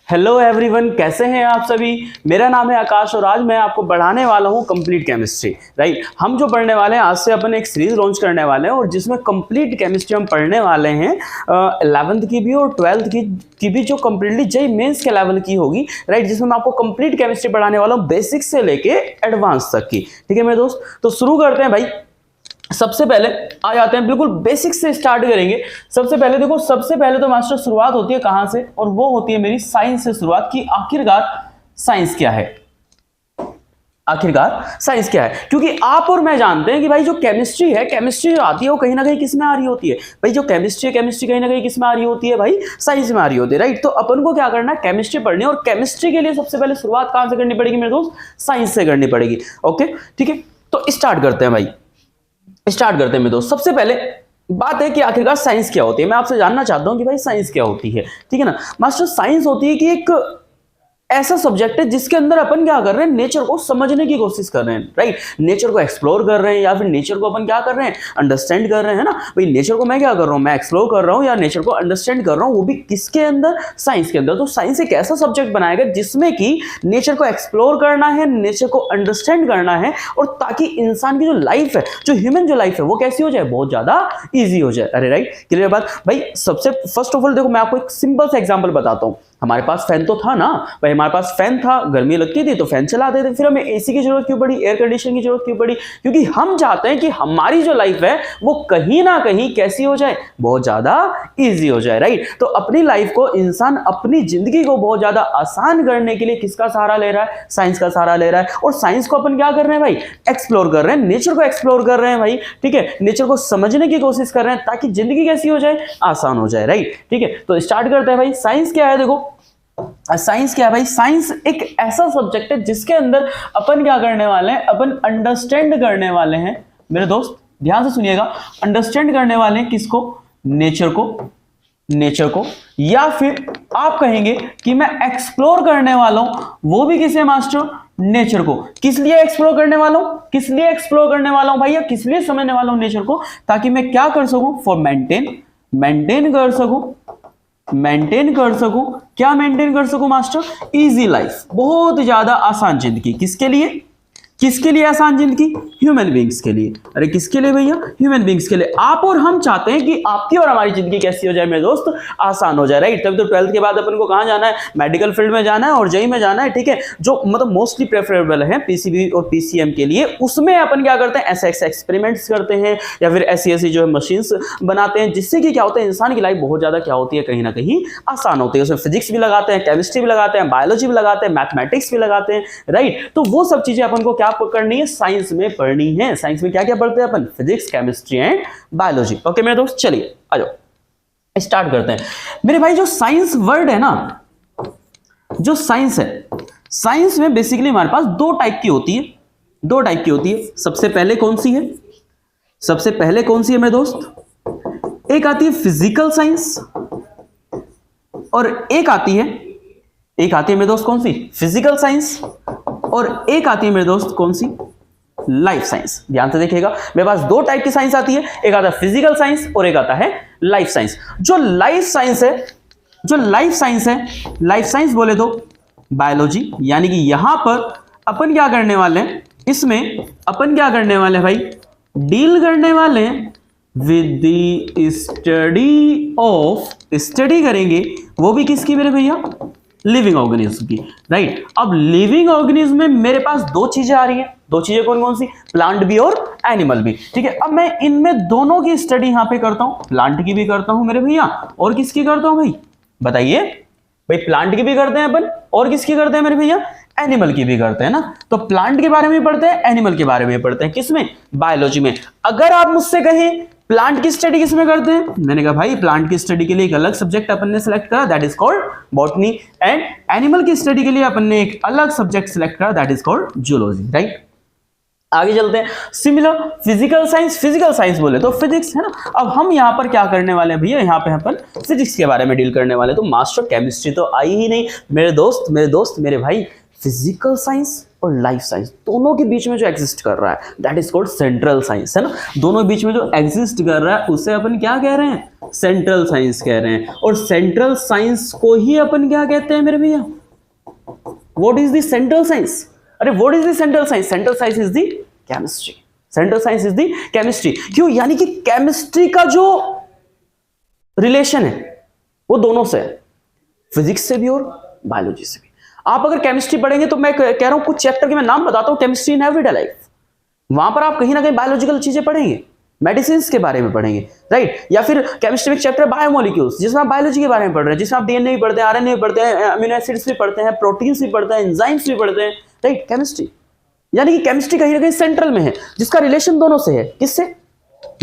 Hello everyone, कैसे हैं आप सभी। मेरा नाम है आकाश और आज मैं आपको पढ़ाने वाला हूं कंप्लीट केमिस्ट्री। राइट, हम जो पढ़ने वाले हैं आज से अपन एक सीरीज लॉन्च करने वाले हैं और जिसमें कंप्लीट केमिस्ट्री हम पढ़ने वाले हैं 11th की भी और 12th की भी, जो कंप्लीटली जेईई मेंस के लेवल की होगी। राइट, जिसमें मैं आपको कंप्लीट केमिस्ट्री पढ़ाने वाला हूँ, बेसिक से लेके एडवांस तक की। ठीक है मेरे दोस्त, तो शुरू करते हैं भाई। सबसे पहले आ जाते हैं, बिल्कुल बेसिक से स्टार्ट करेंगे। सबसे पहले देखो, सबसे पहले तो मास्टर शुरुआत होती है कहां से, और वो होती है मेरी साइंस से शुरुआत की। आखिरकार साइंस क्या है, आखिरकार साइंस क्या है। क्योंकि आप और मैं जानते हैं कि भाई जो केमिस्ट्री है, केमिस्ट्री जो आती है वो कहीं ना कहीं किस में आ रही होती है भाई। जो केमिस्ट्री है, केमिस्ट्री कहीं ना कहीं किस में आ रही होती है भाई, साइंस में आ रही होती है। राइट, तो अपन को क्या करना है, केमिस्ट्री पढ़नी है और केमिस्ट्री के लिए सबसे पहले शुरुआत कहां से करनी पड़ेगी मेरे दोस्त, साइंस से करनी पड़ेगी। ओके ठीक है, तो स्टार्ट करते हैं भाई, स्टार्ट करते हैं मेरे दोस्त। सबसे पहले बात है कि आखिरकार साइंस क्या होती है। मैं आपसे जानना चाहता हूं कि भाई साइंस क्या होती है। ठीक है ना मास्टर, साइंस होती है कि एक ऐसा सब्जेक्ट है जिसके अंदर अपन क्या कर रहे हैं, नेचर को समझने की कोशिश कर रहे हैं। राइट, नेचर को एक्सप्लोर कर रहे हैं, या फिर नेचर को अपन क्या कर रहे हैं, अंडरस्टैंड कर रहे हैं ना भाई। नेचर को मैं क्या कर रहा हूं, मैं एक्सप्लोर कर रहा हूं या नेचर को अंडरस्टैंड कर रहा हूं, वो भी किसके अंदर, साइंस के अंदर। तो साइंस एक ऐसा सब्जेक्ट बनाएगा जिसमें कि नेचर को एक्सप्लोर करना है, नेचर को अंडरस्टैंड करना है, और ताकि इंसान की जो लाइफ है, जो ह्यूमन जो लाइफ है, वो कैसी हो जाए, बहुत ज्यादा ईजी हो जाए। अरे राइट, क्लियर बात भाई। सबसे फर्स्ट ऑफ ऑल देखो, मैं आपको एक सिंपल सा एग्जाम्पल बताता हूं। हमारे पास फैन तो था ना भाई, हमारे पास फैन था, गर्मी लगती थी तो फैन चलाते थे। फिर हमें एसी की जरूरत क्यों पड़ी, एयर कंडीशनर की जरूरत क्यों पड़ी, क्योंकि हम चाहते हैं कि हमारी जो लाइफ है वो कहीं ना कहीं कैसी हो जाए, बहुत ज्यादा इजी हो जाए। राइट, तो अपनी लाइफ को इंसान, अपनी जिंदगी को बहुत ज्यादा आसान करने के लिए किसका सहारा ले रहा है, साइंस का सहारा ले रहा है। और साइंस को अपन क्या कर रहे हैं भाई, एक्सप्लोर कर रहे हैं, नेचर को एक्सप्लोर कर रहे हैं भाई। ठीक है, नेचर को समझने की कोशिश कर रहे हैं ताकि जिंदगी कैसी हो जाए, आसान हो जाए। राइट, ठीक है, तो स्टार्ट करते हैं भाई। साइंस क्या है, देखो साइंस क्या है भाई, साइंस एक ऐसा सब्जेक्ट है जिसके अंदर अपन क्या करने वाले हैं, अपन अंडरस्टैंड करने वाले हैं मेरे दोस्त, ध्यान से सुनिएगा। अंडरस्टैंड करने वाले हैं किसको, नेचर को, नेचर को, या फिर आप कहेंगे कि मैं एक्सप्लोर करने वाला हूं, वो भी किसे मास्टर, नेचर को। किस लिए एक्सप्लोर करने वाला हूं, किस लिए एक्सप्लोर करने वाला हूं भैया, किस लिए समझने वाला हूं नेचर को, ताकि मैं क्या कर सकूं, फॉर मेंटेन कर सकूं, मेंटेन कर सकूं। क्या मेंटेन कर सकूं मास्टर, इजी लाइफ, बहुत ज्यादा आसान जिंदगी। किसके लिए, किसके लिए आसान जिंदगी, ह्यूमन बींग्स के लिए। अरे किसके लिए भैया, ह्यूमन बींग्स के लिए। आप और हम चाहते हैं कि आपकी और हमारी जिंदगी कैसी हो जाए मेरे दोस्त, आसान हो जाए। राइट, तब तो 12th के बाद अपन को कहां जाना है, मेडिकल फील्ड में जाना है और जेईई में जाना है। ठीक है, जो मतलब मोस्टली प्रेफरेबल है पीसीबी और पीसीएम के लिए, उसमें अपन क्या करते हैं, ऐसे एक्सपेरिमेंट्स करते हैं या फिर ऐसी जो है मशीन्स बनाते हैं, जिससे कि क्या होता है, इंसान की लाइफ बहुत ज्यादा क्या होती है, कहीं ना कहीं आसान होती है। उसमें फिजिक्स भी लगाते हैं, केमिस्ट्री भी लगाते हैं, बायोलॉजी भी लगाते हैं, मैथमेटिक्स भी लगाते हैं। राइट, तो वो सब चीजें अपन को क्या पकड़नी है, साइंस में पढ़नी है। साइंस में क्या क्या पढ़ते हैं अपन, physics, chemistry and biology. Okay मेरे दोस्त, चलिए आ जाओ स्टार्ट करते हैं मेरे भाई। जो साइंस वर्ड है ना, जो साइंस है, साइंस में बेसिकली हमारे पास दो टाइप की होती है, दो टाइप की होती है। सबसे पहले कौन सी है, सबसे पहले कौन सी है मेरे दोस्त, एक आती है फिजिकल साइंस और एक आती है मेरे दोस्त कौन सी, फिजिकल साइंस, और एक आती है मेरे दोस्त कौन सी, लाइफ साइंस। ध्यान से देखिएगा, मेरे पास दो टाइप की साइंस आती है, एक आता है फिजिकल साइंस और एक आता है लाइफ साइंस। जो लाइफ साइंस है, जो लाइफ साइंस है, लाइफ साइंस बोले तो बायोलॉजी, यानी कि यहां पर अपन क्या करने वाले हैं, इसमें अपन क्या करने वाले हैं भाई, डील करने वाले हैं with the study of, study करेंगे वो भी किसकी मेरे भैया, लिविंग ऑर्गेनिज्म की। राइट, अब लिविंग ऑर्गेनिज्म में मेरे पास दो चीजें आ रही हैं, दो चीजें कौन कौन सी, प्लांट भी और एनिमल भी। ठीक है, अब मैं इनमें दोनों की स्टडी यहां पे करता हूं, प्लांट की भी करता हूं मेरे भैया, और किसकी करता हूं भाई, बताइए भाई, प्लांट की भी करते हैं अपन और किसकी करते हैं मेरे भैया, एनिमल की भी करते हैं ना। तो प्लांट के बारे में पढ़ते हैं, एनिमल के बारे में पढ़ते हैं, किसमें, बायोलॉजी में। अगर आप मुझसे कहें प्लांट की स्टडी किसमें करते हैं, मैंने कहा भाई प्लांट की स्टडी के लिए एक अलग सब्जेक्ट अपन ने सिलेक्ट करा, that is called botany, and animal की स्टडी के लिए अपन ने एक अलग सब्जेक्ट सिलेक्ट करा, that is called zoology. Right, आगे चलते हैं। Similar physical science, physical science बोले तो फिजिक्स है ना। अब हम यहाँ पर क्या करने वाले हैं भैया, यहाँ पे अपन फिजिक्स के बारे में डील करने वाले। तो मास्टर केमिस्ट्री तो आई ही नहीं मेरे दोस्त, मेरे भाई, फिजिकल साइंस और लाइफ साइंस, दोनों के बीच में जो एग्जिस्ट कर रहा है that is called central science, है ना। दोनों के बीच में जो एग्जिस्ट कर रहा है उसे अपन क्या कह रहे हैं, सेंट्रल साइंस कह रहे हैं। और सेंट्रल साइंस को ही अपन क्या कहते हैं मेरे भैया, what is the central science, अरे what is the central science, central science is the chemistry, central science is the chemistry. क्यों, यानी कि केमिस्ट्री का जो रिलेशन है वो दोनों से है, फिजिक्स से भी और बायोलॉजी से भी। आप अगर केमिस्ट्री पढ़ेंगे तो मैं कह रहा हूं कुछ चैप्टर के मैं नाम बताता हूं, केमिस्ट्री इन एवरीडे लाइफ, वहां पर आप कहीं ना कहीं बायोलॉजिकल चीजें पढ़ेंगे, मेडिसिन के बारे में पढ़ेंगे, राइट। या फिर केमिस्ट्री में चैप्टर बायोमोलिक्यूल्स, जिसमें आप बायोलॉजी के बारे में पढ़ रहे हैं, जिसमें आप डीएनए भी पढ़ते हैं, आरएनए भी पढ़ते हैं, अमीनो एसिड्स भी पढ़ते हैं, प्रोटीन्स भी पढ़ते हैं, एंजाइम्स भी पढ़ते हैं, राइट। केमिस्ट्री यानी कि केमिस्ट्री कहीं ना कहीं सेंट्रल में है, जिसका रिलेशन दोनों से है, किससे,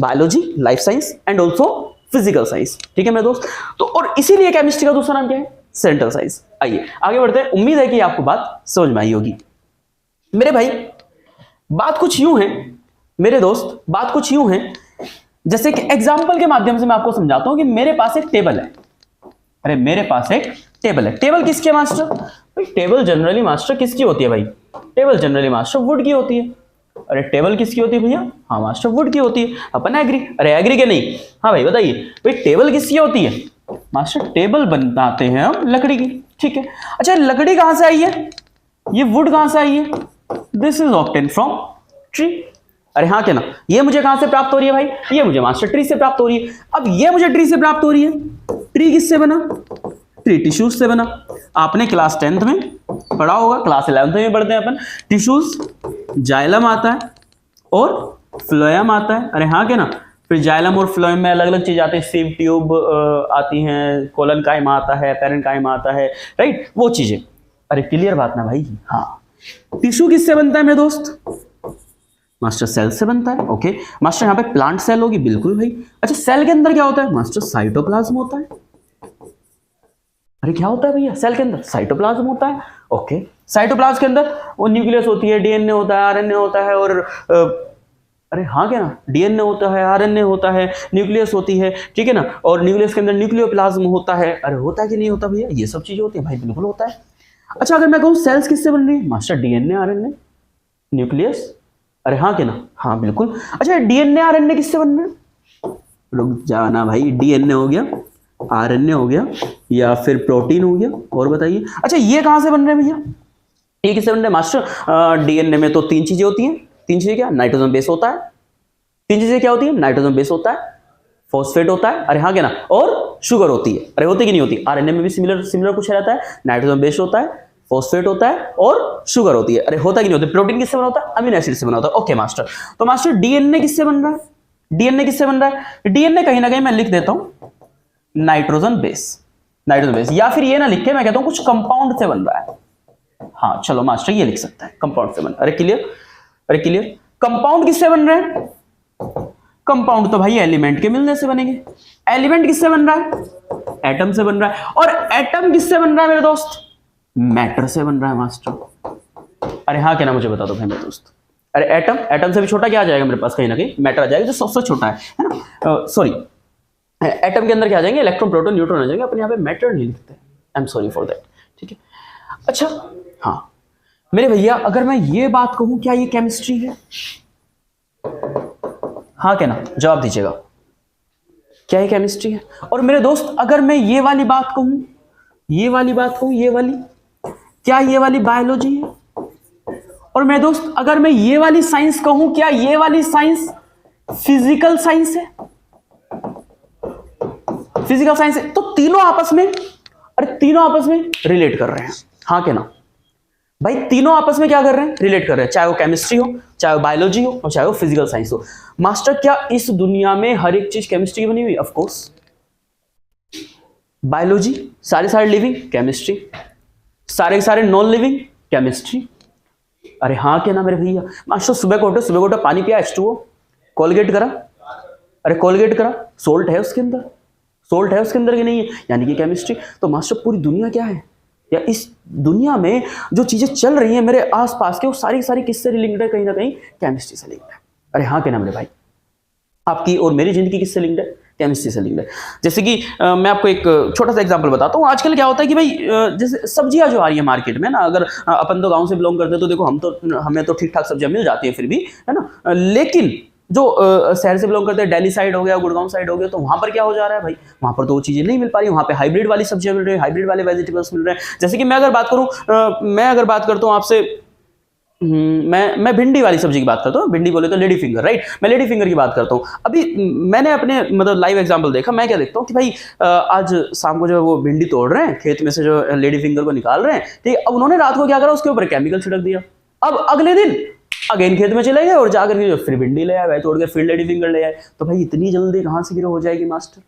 biology, life science and also physical science, ठीक है मेरे दोस्त। तो और इसीलिए केमिस्ट्री का दूसरा नाम क्या है, सेंट्रल साइंस। आइए आगे बढ़ते हैं, उम्मीद है कि आपको बात समझ में आई होगी। मेरे भाई बात कुछ यूं है मेरे दोस्त, बात कुछ यूं है, जैसे कि एग्जाम्पल के माध्यम से मैं आपको समझाता हूं कि मेरे पास एक टेबल है, अरे मेरे पास एक टेबल है, टेबल किसकी है मास्टर, भाई टेबल जनरली मास्टर किसकी होती है भाई, टेबल जनरली मास्टर वुड की होती है। अरे टेबल किसकी होती है भैया, हाँ मास्टर वुड की होती है, अपन एग्री, अरे एग्री के नहीं, हाँ भाई बताइए भाई टेबल किसकी होती है, मास्टर टेबल बनाते हैं हम लकड़ी की, ठीक है। अच्छा लकड़ी कहां से आई है, ये वुड कहां से आई है, this is obtain from tree, अरे हाँ क्या ना, ये मुझे कहां से प्राप्त हो रही है भाई, ये मुझे मास्टर ट्री से प्राप्त हो रही है। अब ये मुझे ट्री से प्राप्त हो रही है, ट्री किससे बना, ट्री टिश्यूज से बना। आपने क्लास 10th में पढ़ा होगा, क्लास 11th में पढ़ते हैं अपन, टिश्यूज जाइलम आता है और फ्लोएम आता है, अरे हाँ क्या ना, फिर जाइलम और फ्लोएम में अलग अलग चीज आती है, सीव ट्यूब आती हैं, कोलन काइमा आता है, पेरेन्काइमा आता है, राइट, वो चीजें। अरे क्लियर बात ना भाई, हाँ। टिश्यू किससे बनता है मेरे दोस्त, मास्टर सेल से बनता है, ओके। मास्टर यहाँ पे प्लांट सेल होगी, बिल्कुल भाई। अच्छा सेल के अंदर क्या होता है, मास्टर साइटोप्लाज्म होता है। अरे क्या होता है भैया, सेल के अंदर साइटोप्लाज्म होता है, ओके। साइटोप्लाज्म के अंदर वो न्यूक्लियस होती है, डीएनए होता है, आरएनए होता है, और अरे हाँ क्या ना, डीएनए होता है, आरएनए होता है, न्यूक्लियस होती है, ठीक है ना, और न्यूक्लियस के अंदर न्यूक्लियोप्लाज्म होता है। अरे होता है कि नहीं होता भैया, ये सब चीजें होती है भाई, बिल्कुल होता है। अच्छा अगर मैं कहूँ सेल्स किससे बन रही है, मास्टर डीएनए, आरएनए, न्यूक्लियस, अरे हाँ क्या ना, हाँ बिल्कुल। अच्छा डीएनए आरएनए किससे बन रहे हैं, रुक जाना भाई, डीएनए हो गया, आरएनए हो गया, या फिर प्रोटीन हो गया, और बताइए। अच्छा ये कहां से बन रहे हैं भैया, ये किससे बन रहे हैं मास्टर, डीएनए में तो 3 चीजें होती हैं, 3 चीजें क्या, नाइट्रोजन बेस होता है, 3 चीजें क्या होती है, नाइट्रोजन बेस होता है, फॉस्फेट होता है, अरे हाँ क्या ना, और शुगर होती है, अरे होती कि नहीं होती, आरएनए में भी सिमिलर कुछ रहता है, नाइट्रोजन बेस होता है, फॉस्फेट होता है और शुगर होती है, अरे होता कि नहीं होता। प्रोटीन किससे बना होता है, अमीनो एसिड से बना होता है, ओके मास्टर। तो मास्टर डीएनए किससे बन रहा है, डीएनए किससे बन रहा है, डीएनए कहीं ना कहीं मैं लिख देता हूं नाइट्रोजन बेस, नाइट्रोजन बेस, या फिर ये ना लिख के मैं कहता हूं कुछ कंपाउंड से बन रहा है, हाँ चलो मास्टर ये लिख सकता है, कंपाउंड से बन, अरे क्लियर, अरे क्लियर। कंपाउंड किससे बन रहे हैं, कंपाउंड तो भाई एलिमेंट के मिलने से बनेंगे, एलिमेंट किससे बन रहा है, एटम से बन रहा है, और एटम किससे बन रहा है मेरे दोस्त, मैटर से बन रहा है मास्टर। अरे हाँ क्या ना, मुझे बता दो भाई मेरे दोस्त, अरे एटम, एटम से भी छोटा क्या आ जाएगा मेरे पास, कहीं ना कहीं मैटर आ जाएगा जो सबसे छोटा है ना, सॉरी एटम के अंदर क्या आ जाएंगे, इलेक्ट्रॉन प्रोटॉन न्यूट्रॉन आ जाएंगे, अपन यहाँ पे मैटर नहीं लिखते, I am sorry for that, ठीक है। अच्छा हाँ मेरे भैया अगर मैं ये बात कहूं क्या ये केमिस्ट्री है, हाँ क्या ना, जवाब दीजिएगा, क्या ये केमिस्ट्री है। और मेरे दोस्त अगर मैं ये वाली बात कहूं, ये वाली बात कहूं, ये वाली, क्या ये वाली बायोलॉजी है। और मेरे दोस्त अगर मैं ये वाली साइंस कहूं, क्या ये वाली साइंस फिजिकल साइंस है, फिजिकल साइंस है। तो तीनों आपस में, अरे तीनों आपस में रिलेट कर रहे हैं, हाँ क्या ना भाई, तीनों आपस में क्या कर रहे हैं, रिलेट कर रहे हैं, चाहे वो केमिस्ट्री हो, चाहे वो बायोलॉजी हो, और चाहे वो फिजिकल साइंस हो। मास्टर क्या इस दुनिया में हर एक चीज केमिस्ट्री की बनी हुई, ऑफ कोर्स। बायोलॉजी सारे लिविंग, केमिस्ट्री, सारे नॉन लिविंग, केमिस्ट्री। अरे हाँ क्या ना मेरे भैया, मास्टर सुबह को उठो पानी पिया, H2O, कोलगेट करा, अरे कोलगेट करा, सोल्ट है उसके अंदर, सोल्ट है उसके अंदर कि नहीं है, यानी कि केमिस्ट्री। तो मास्टर पूरी दुनिया क्या है, या इस दुनिया में जो चीजें चल रही हैं मेरे आसपास के, वो सारी किससे लिंक्ड है, कहीं ना कहीं केमिस्ट्री से लिंक्ड है। अरे हाँ क्या ना मेरे भाई, आपकी और मेरी जिंदगी किससे लिंक्ड है, केमिस्ट्री से लिंक्ड है। जैसे कि मैं आपको एक छोटा सा एग्जांपल बताता हूँ। आजकल क्या होता है कि भाई जैसे सब्जियां जो आ रही है मार्केट में ना, अगर अपन तो गांव से बिलोंग करते हैं तो देखो हमें तो ठीक ठाक सब्जियां मिल जाती है फिर भी, है ना। लेकिन जो शहर से बिलोंग करते हैं, दिल्ली साइड हो गया, गुड़गांव साइड हो गया, तो वहां पर क्या हो जा रहा है भाई, वहां पर तो वो चीजें नहीं मिल पा रही, वहां पे हाइब्रिड वाली सब्जियां मिल रही है, हाइब्रिड वाले वेजिटेबल्स मिल रहे हैं। जैसे कि मैं अगर बात करता हूँ आपसे, मैं भिंडी वाली सब्जी की बात करता हूँ, भिंडी बोले तो लेडी फिंगर, राइट। मैं लेडी फिंगर की बात करता हूँ। अभी मैंने अपने मतलब लाइव एग्जांपल देखा। मैं क्या देखता हूँ कि भाई आज शाम को जो वो भिंडी तोड़ रहे हैं खेत में से, जो लेडी फिंगर को निकाल रहे हैं, ठीक है। अब उन्होंने रात को क्या करा, उसके ऊपर केमिकल छिड़क दिया। अब अगले दिन अगेन खेत में चले गए और जाकर के फिर भिंडी ले आए, तोड़ के फिर लेडी फिंगर ले आए। तो भाई इतनी जल्दी कहाँ से ग्रो हो जाएगी मास्टर?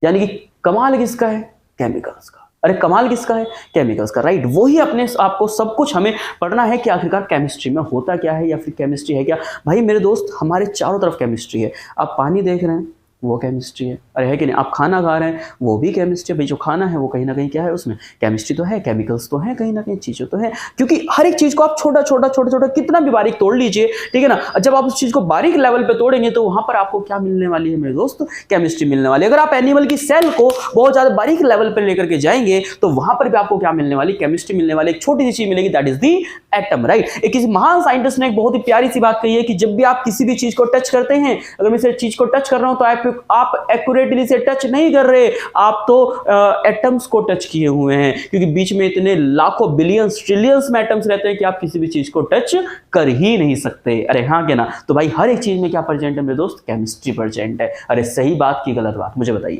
यानी कि कमाल किसका है? केमिकल्स का। अरे कमाल किसका है? केमिकल्स का, राइट। वही अपने आपको सब कुछ हमें पढ़ना है कि आखिरकार केमिस्ट्री में होता क्या है, या फिर केमिस्ट्री है क्या। भाई मेरे दोस्त, हमारे चारों तरफ केमिस्ट्री है। आप पानी देख रहे हैं, वो केमिस्ट्री है, अरे है कि नहीं। आप खाना खा रहे हैं, वो भी केमिस्ट्री है। भाई जो खाना है वो कहीं ना कहीं क्या है, उसमें केमिस्ट्री तो है, केमिकल्स तो है, कहीं ना कहीं चीज़ें तो है। क्योंकि हर एक चीज़ को आप छोटा छोटा कितना भी बारीक तोड़ लीजिए, ठीक है ना। जब आप उस चीज़ को बारीक लेवल पे तोड़ेंगे तो वहां पर आपको क्या मिलने वाली है मेरे दोस्त? केमिस्ट्री मिलने वाली है। अगर आप एनिमल की सेल को बहुत ज़्यादा बारीक लेवल पर लेकर के जाएंगे तो वहां पर भी आपको क्या मिलने वाली? केमिस्ट्री मिलने वाली। एक छोटी सी चीज़ मिलेगी, that is the atom, right. एक किसी महान साइंटिस्ट ने एक बहुत ही प्यारी सी बात कही है कि जब भी आप किसी भी चीज़ को टच करते हैं, अगर मैं इस चीज़ को टच कर रहा हूं तो आप एक्यूरेटली से टच नहीं कर रहे, आप तो एटम्स को टच किए हुए हैं। क्योंकि बीच में इतने लाखों बिलियंस ट्रिलियंस में एटम्स रहते हैं कि आप किसी भी चीज को टच कर ही नहीं सकते। अरे हाँ क्या ना। तो भाई हर एक चीज में क्या प्रेजेंट है मेरे दोस्त? केमिस्ट्री प्रेजेंट है। अरे सही बात की गलत बात मुझे बताइए।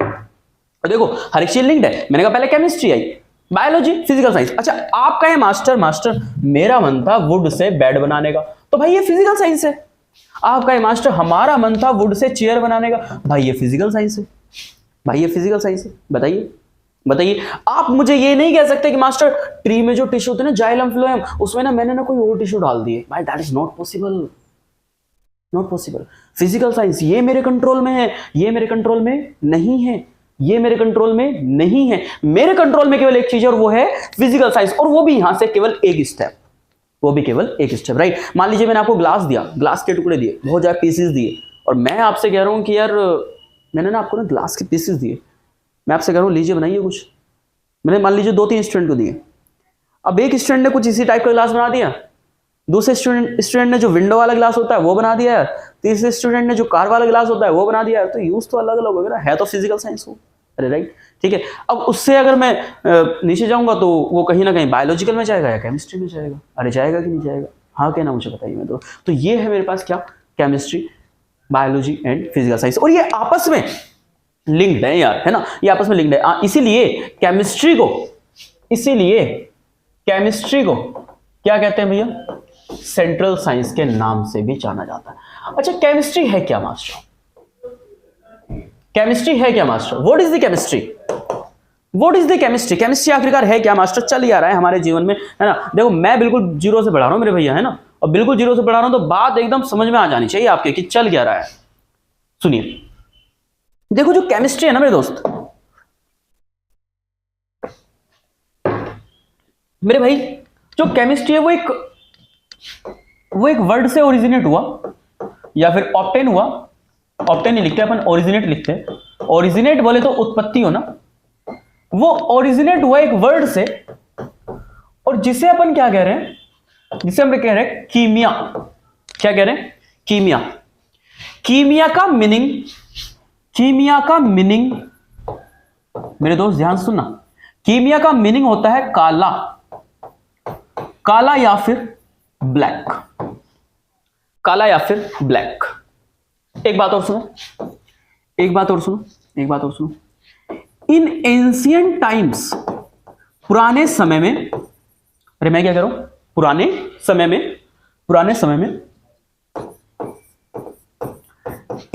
देखो हर एक चीज लिंक्ड है। मैंने कहा पहले chemistry I, biology, physical science. अच्छा आपका है मास्टर मेरा मन था वुड से बेड बनाने का, तो भाई ये फिजिकल साइंस है। आपका मास्टर हमारा मन था वुड से चेयर बनाने का, भाई ये फिजिकल साइंस है। भाई ये फिजिकल साइंस है। बताइए आप मुझे ये नहीं कह सकते कि मास्टर ट्री में जो टिश्यू होते हैं ना, जाइलम फ्लोएम, उसमें ना मैंने ना कोई और टिश्यू डाल दिए। भाई that is not possible, not possible. Physical science ये मेरे कंट्रोल में है, ये मेरे कंट्रोल में नहीं है, ये मेरे कंट्रोल में नहीं है। मेरे कंट्रोल में केवल एक चीज है और वो है फिजिकल साइंस, और वो भी यहां से केवल एक स्टेप, राइट। मान लीजिए मैंने आपको ग्लास दिया, ग्लास के टुकड़े दिए, बहुत ज्यादा पीसेस दिए, और मैं आपसे कह रहा हूं कि यार मैंने ना आपको ना ग्लास के पीसेस दिए, मैं आपसे कह रहा हूं लीजिए बनाइए कुछ। मैंने मान लीजिए 2-3 स्टूडेंट को दिए। अब एक स्टूडेंट ने कुछ इसी टाइप का ग्लास बना दिया, दूसरे स्टूडेंट ने जो विंडो वाला ग्लास होता है वो बना दिया है, तीसरे स्टूडेंट ने जो कार वाला ग्लास होता है वो बना दिया है। तो यूज तो अलग अलग होगा ना, है तो फिजिकल साइंस हो। अरे राइट, ठीक है। अब उससे अगर मैं नीचे जाऊंगा तो वो कहीं ना कहीं बायोलॉजिकल में जाएगा या केमिस्ट्री में जाएगा। अरे जाएगा कि नहीं जाएगा? हाँ कहना मुझे बताइए। मैं तो ये है मेरे पास क्या? Chemistry, biology and physical science, और ये आपस में लिंक्ड है यार, है ना। ये आपस में लिंक्ड है। इसीलिए केमिस्ट्री को क्या कहते हैं भैया? सेंट्रल साइंस के नाम से भी जाना जाता है। अच्छा केमिस्ट्री है क्या master? What is the chemistry? Chemistry आखिरकार है क्या मास्टर? चल ही आ रहा है हमारे जीवन में, है ना। देखो मैं बिल्कुल जीरो से पढ़ा रहा हूं मेरे भैया, है ना, और बिल्कुल जीरो से पढ़ा रहा हूं तो बात एकदम समझ में आ जानी चाहिए आपके कि चल क्या रहा है। सुनिए, देखो जो केमिस्ट्री है ना मेरे दोस्त, मेरे भाई, जो केमिस्ट्री है वो एक वर्ड से ओरिजिनेट हुआ या फिर ऑब्टेन हुआ। ऑब्टेन नहीं लिखते अपन, ओरिजिनेट लिखते हैं। ओरिजिनेट बोले तो उत्पत्ति हो ना, वो ओरिजिनेट हुआ एक वर्ड से, और जिसे अपन क्या कह रहे हैं? जिसे हम कह रहे हैं कीमिया। क्या कह रहे हैं? कीमिया। कीमिया का मीनिंग मेरे दोस्त ध्यान सुनना, कीमिया का मीनिंग होता है काला या फिर ब्लैक। काला या फिर ब्लैक। एक बात और सुनो। इन एंशिएंट टाइम्स, पुराने समय में, अरे मैं क्या कह रहा हूं? पुराने समय में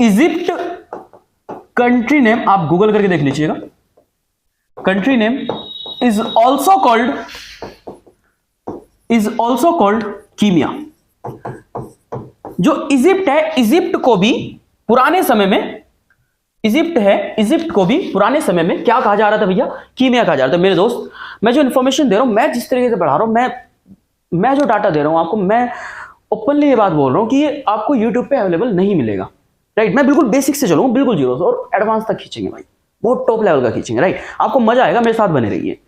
इजिप्ट कंट्री नेम, आप गूगल करके देख लीजिएगा, country name is also called Chemia. जो इजिप्ट है, इजिप्ट को भी पुराने समय में क्या कहा जा रहा था भैया? कीमिया कहा जा रहा था। मेरे दोस्त मैं जो इंफॉर्मेशन दे रहा हूं, मैं जिस तरीके से पढ़ा रहा हूं, मैं जो डाटा दे रहा हूं आपको, मैं ओपनली ये बात बोल रहा हूं कि ये आपको यूट्यूब पे अवेलेबल नहीं मिलेगा। राइट। मैं बिल्कुल बेसिक से चलूंगा, बिल्कुल जीरो से, और एडवांस तक खींचेंगे भाई, बहुत टॉप लेवल का खींचेंगे, राइट। आपको मजा आएगा, मेरे साथ बने रहिए,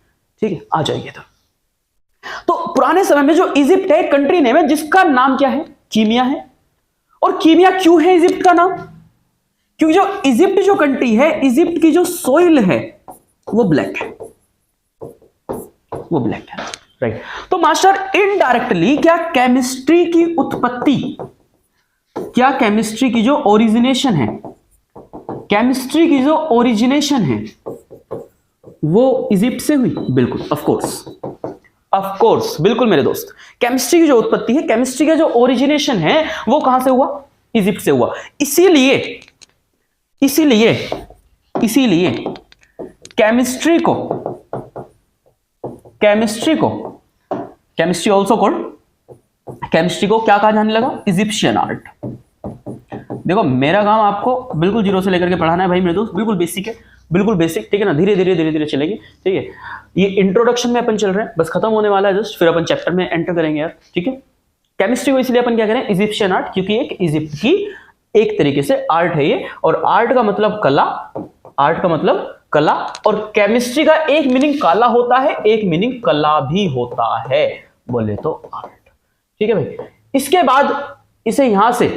ठीक है। आ जाइए तो पुराने समय में जो इजिप्ट है, कंट्री नेम है जिसका नाम क्या है, कीमिया है। और कीमिया क्यों है इजिप्ट का नाम? क्योंकि जो इजिप्ट जो कंट्री है, इजिप्ट की जो सोइल है वो ब्लैक है, वो ब्लैक है, राइट। तो मास्टर इनडायरेक्टली क्या केमिस्ट्री की उत्पत्ति, क्या केमिस्ट्री की जो ओरिजिनेशन है, केमिस्ट्री की जो ओरिजिनेशन है वो इजिप्ट से हुई? बिल्कुल, ऑफ कोर्स, ऑफ कोर्स, बिल्कुल मेरे दोस्त। केमिस्ट्री की जो उत्पत्ति है, केमिस्ट्री का जो ओरिजिनेशन है वो कहां से हुआ? इजिप्ट से हुआ। इसीलिए इसीलिए इसीलिए केमिस्ट्री को केमिस्ट्री ऑल्सो कॉल्ड, केमिस्ट्री को क्या कहा जाने लगा? Egyptian art. देखो मेरा काम आपको बिल्कुल जीरो से लेकर के पढ़ाना है भाई मेरे दोस्त, बिल्कुल बेसिक है, बिल्कुल बेसिक, ठीक है ना। धीरे धीरे धीरे धीरे चलेगी, ठीक है। ये इंट्रोडक्शन में अपन चल रहे हैं, बस खत्म होने वाला है जस्ट, फिर अपन चैप्टर में एंटर करेंगे यार, ठीक है। केमिस्ट्री को इसलिए अपन क्या करें, इजिप्शियन आर्ट, क्योंकि एक इजिप्ट की एक तरीके से आर्ट है ये, और आर्ट का मतलब कला, आर्ट का मतलब कला, और केमिस्ट्री का एक मीनिंग काला होता है, एक मीनिंग कला भी होता है, बोले तो आर्ट, ठीक है भाई। इसके बाद इसे यहां से,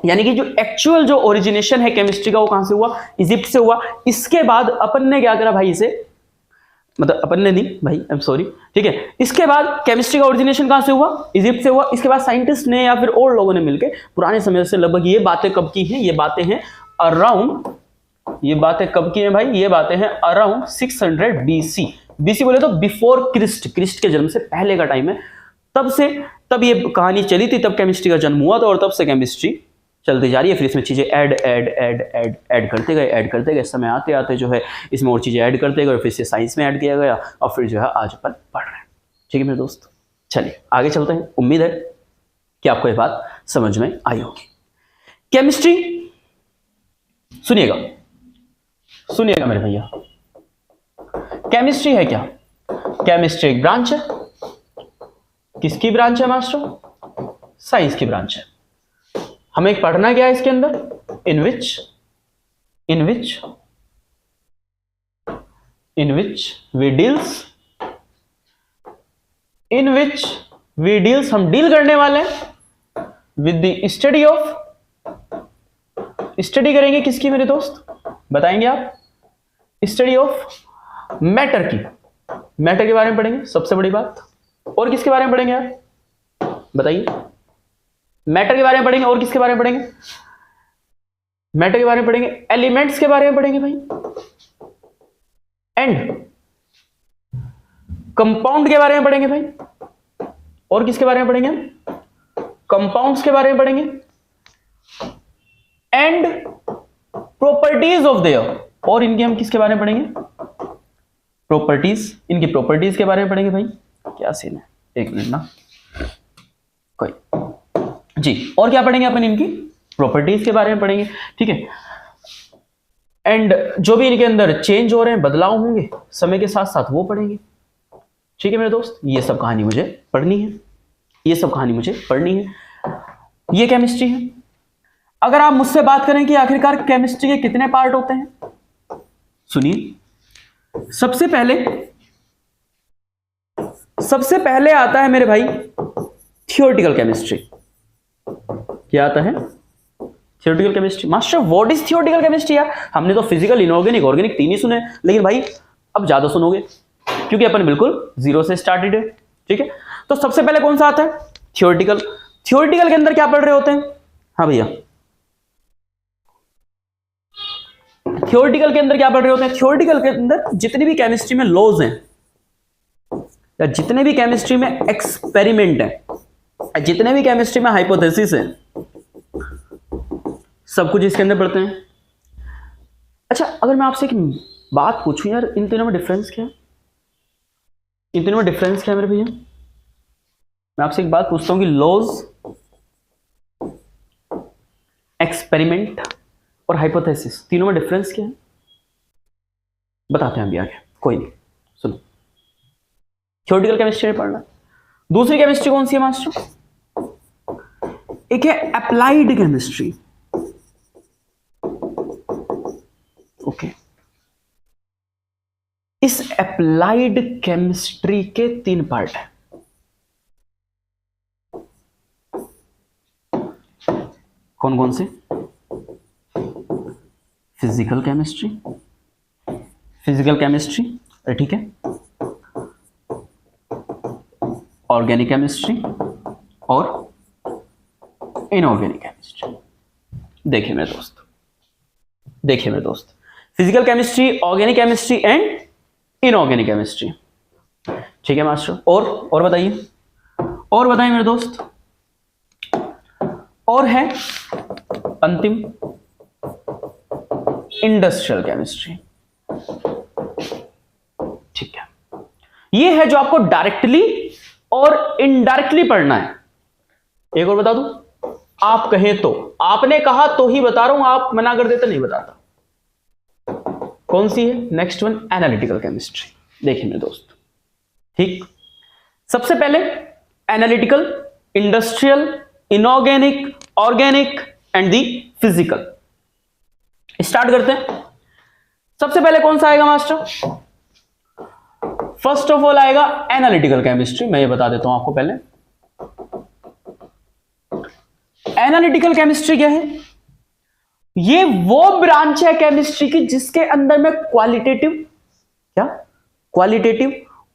यानी कि जो एक्चुअल जो ओरिजिनेशन है केमिस्ट्री का वो कहां से हुआ? इजिप्ट से हुआ। इसके बाद अपन ने क्या करा भाई, इसे मतलब अपन ने नहीं भाई, आई एम सॉरी, ठीक है। इसके बाद केमिस्ट्री का ओरिजिनेशन कहां से हुआ? इजिप्ट से हुआ। इसके बाद साइंटिस्ट ने या फिर और लोगों ने मिलकर पुराने समय से, लगभग ये बातें कब की हैं? ये बातें हैं अराउंड, ये बातें कब की हैं भाई? ये बातें हैं अराउंड 600 BC। BC बोले तो बिफोर क्रिस्ट, क्रिस्ट के जन्म से पहले का टाइम है। तब ये कहानी चली थी, तब केमिस्ट्री का जन्म हुआ था, और तब से केमिस्ट्री चलती जा रही है। फिर इसमें चीजें ऐड करते गए, समय आते आते जो है इसमें और चीजें ऐड करते गए, फिर से साइंस में ऐड किया गया, और फिर जो है आज अपन पढ़ रहे हैं, ठीक है मेरे दोस्त। चलिए आगे चलते हैं। उम्मीद है कि आपको ये बात समझ में आई होगी। केमिस्ट्री, सुनिएगा मेरे भैया, केमिस्ट्री है क्या? केमिस्ट्री एक ब्रांच है। किसकी ब्रांच है मास्टर? साइंस की ब्रांच है। हमें पढ़ना क्या है इसके अंदर? इन विच वी डील्स, हम डील करने वाले हैं with the study of, study करेंगे किसकी मेरे दोस्त? बताएंगे आप? स्टडी ऑफ मैटर की, मैटर के बारे में पढ़ेंगे सबसे बड़ी बात। और किसके बारे में पढ़ेंगे यार, बताइए? मैटर के बारे में पढ़ेंगे, और किसके बारे में पढ़ेंगे? मैटर के बारे में पढ़ेंगे, एलिमेंट्स के बारे में पढ़ेंगे भाई, एंड कंपाउंड के बारे में पढ़ेंगे भाई। और किसके बारे में पढ़ेंगे? कंपाउंड्स के बारे में पढ़ेंगे, एंड प्रॉपर्टीज ऑफ देयर। और इनके हम किसके बारे में पढ़ेंगे? प्रॉपर्टीज, इनकी प्रॉपर्टीज के बारे में पढ़ेंगे भाई। क्या सीन है, एक मिनट ना, कोई जी। और क्या पढ़ेंगे अपन? इनकी प्रॉपर्टीज के बारे में पढ़ेंगे, ठीक है। एंड जो भी इनके अंदर चेंज हो रहे हैं, बदलाव होंगे समय के साथ साथ, वो पढ़ेंगे, ठीक है मेरे दोस्त। ये सब कहानी मुझे पढ़नी है, ये सब कहानी मुझे पढ़नी है। ये केमिस्ट्री है। अगर आप मुझसे बात करें कि आखिरकार केमिस्ट्री के कितने पार्ट होते हैं, सुनिए। सबसे पहले आता है मेरे भाई थियोरेटिकल केमिस्ट्री। क्या आता है? Theoretical chemistry. Master what is theoretical chemistry? यार हमने तो फिजिकल, इनऑर्गेनिक, ऑर्गेनिक तीन ही सुने, लेकिन भाई अब ज्यादा सुनोगे, क्योंकि अपन बिल्कुल जीरो से स्टार्टेड है, ठीक है। तो सबसे पहले कौन सा आता है? थियोरेटिकल। थियोरेटिकल के अंदर क्या पढ़ रहे होते हैं? हाँ भैया, थियोरेटिकल के अंदर क्या पढ़ रहे होते हैं? थियोरेटिकल के अंदर जितने भी केमिस्ट्री में लॉज हैं, या जितने भी केमिस्ट्री में एक्सपेरिमेंट है, जितने भी केमिस्ट्री में हाइपोथेसिस है, सब कुछ इसके अंदर पढ़ते हैं। अच्छा, अगर मैं आपसे एक बात पूछूं यार, इन तीनों में डिफरेंस क्या है? इन तीनों में डिफरेंस क्या है मेरे भैया? मैं आपसे एक बात पूछता हूं कि लॉज, एक्सपेरिमेंट और हाइपोथेसिस, तीनों में डिफरेंस क्या है? बताते हैं अभी आगे, कोई नहीं, सुनो। थियोरेटिकल केमिस्ट्री में पढ़ना। दूसरी केमिस्ट्री कौन सी है मास्टर? एक है अप्लाइड केमिस्ट्री। ओके। इस अप्लाइड केमिस्ट्री के 3 पार्ट हैं। कौन कौन से? फिजिकल केमिस्ट्री, ठीक है, ऑर्गेनिक केमिस्ट्री और इनऑर्गेनिक केमिस्ट्री। देखिए मेरे दोस्त, physical chemistry, organic chemistry and inorganic chemistry. ठीक है मास्टर। और बताइए मेरे दोस्त। और है अंतिम इंडस्ट्रियल केमिस्ट्री। ठीक है, ये है जो आपको डायरेक्टली और इनडायरेक्टली पढ़ना है। एक और बता दूं, आप कहें तो, आपने कहा तो ही बता रहा हूं, आप मना कर देते नहीं बताता। कौन सी है? Next one, analytical chemistry. देखिए मेरे दोस्त, ठीक, सबसे पहले analytical, industrial, inorganic, organic and the physical. Start करते हैं। सबसे पहले कौन सा आएगा मास्टर? फर्स्ट ऑफ ऑल आएगा एनालिटिकल केमिस्ट्री। मैं ये बता देता हूं आपको पहले। एनालिटिकल केमिस्ट्री क्या है? ये वो ब्रांच है केमिस्ट्री की जिसके अंदर में क्वालिटेटिव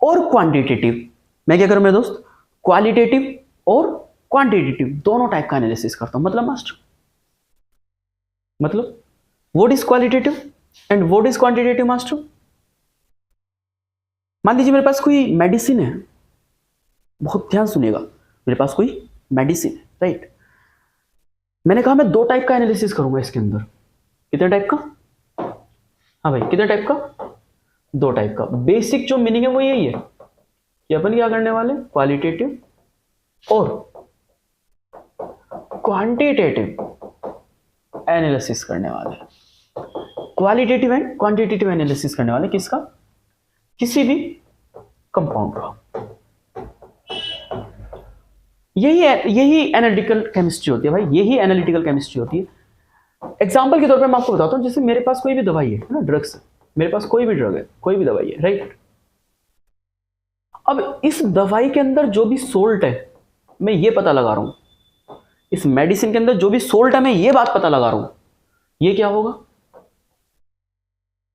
और क्वांटिटेटिव, मैं क्या करूं मेरे दोस्त, क्वालिटेटिव और क्वांटिटेटिव दोनों टाइप का एनालिसिस करता हूं। मतलब मास्टर, मतलब what is qualitative and what is quantitative master? मान लीजिए मेरे पास कोई मेडिसिन है, बहुत ध्यान सुनिएगा, मेरे पास कोई मेडिसिन है, राइट। मैंने कहा मैं 2 टाइप का एनालिसिस करूंगा इसके अंदर। कितने टाइप का? हाँ भाई, कितने टाइप का? 2 टाइप का। बेसिक जो मीनिंग है वो यही है कि अपन क्या करने वाले, क्वालिटेटिव और क्वांटिटेटिव एनालिसिस करने वाले। क्वालिटेटिव एंड क्वांटिटेटिव एनालिसिस करने वाले किसका? किसी भी कंपाउंड का। यही एनालिटिकल केमिस्ट्री होती है भाई, यही एनालिटिकल केमिस्ट्री होती है। एग्जांपल के तौर पे मैं आपको बताता हूं, जैसे मेरे पास कोई भी दवाई है ना, ड्रग्स है, मेरे पास कोई भी ड्रग है, कोई भी दवाई है, राइट। अब इस दवाई के अंदर जो भी सोल्ट है, मैं ये पता लगा रहा हूं, इस मेडिसिन के अंदर जो भी सोल्ट है, मैं ये बात पता लगा रहा हूं, ये क्या होगा?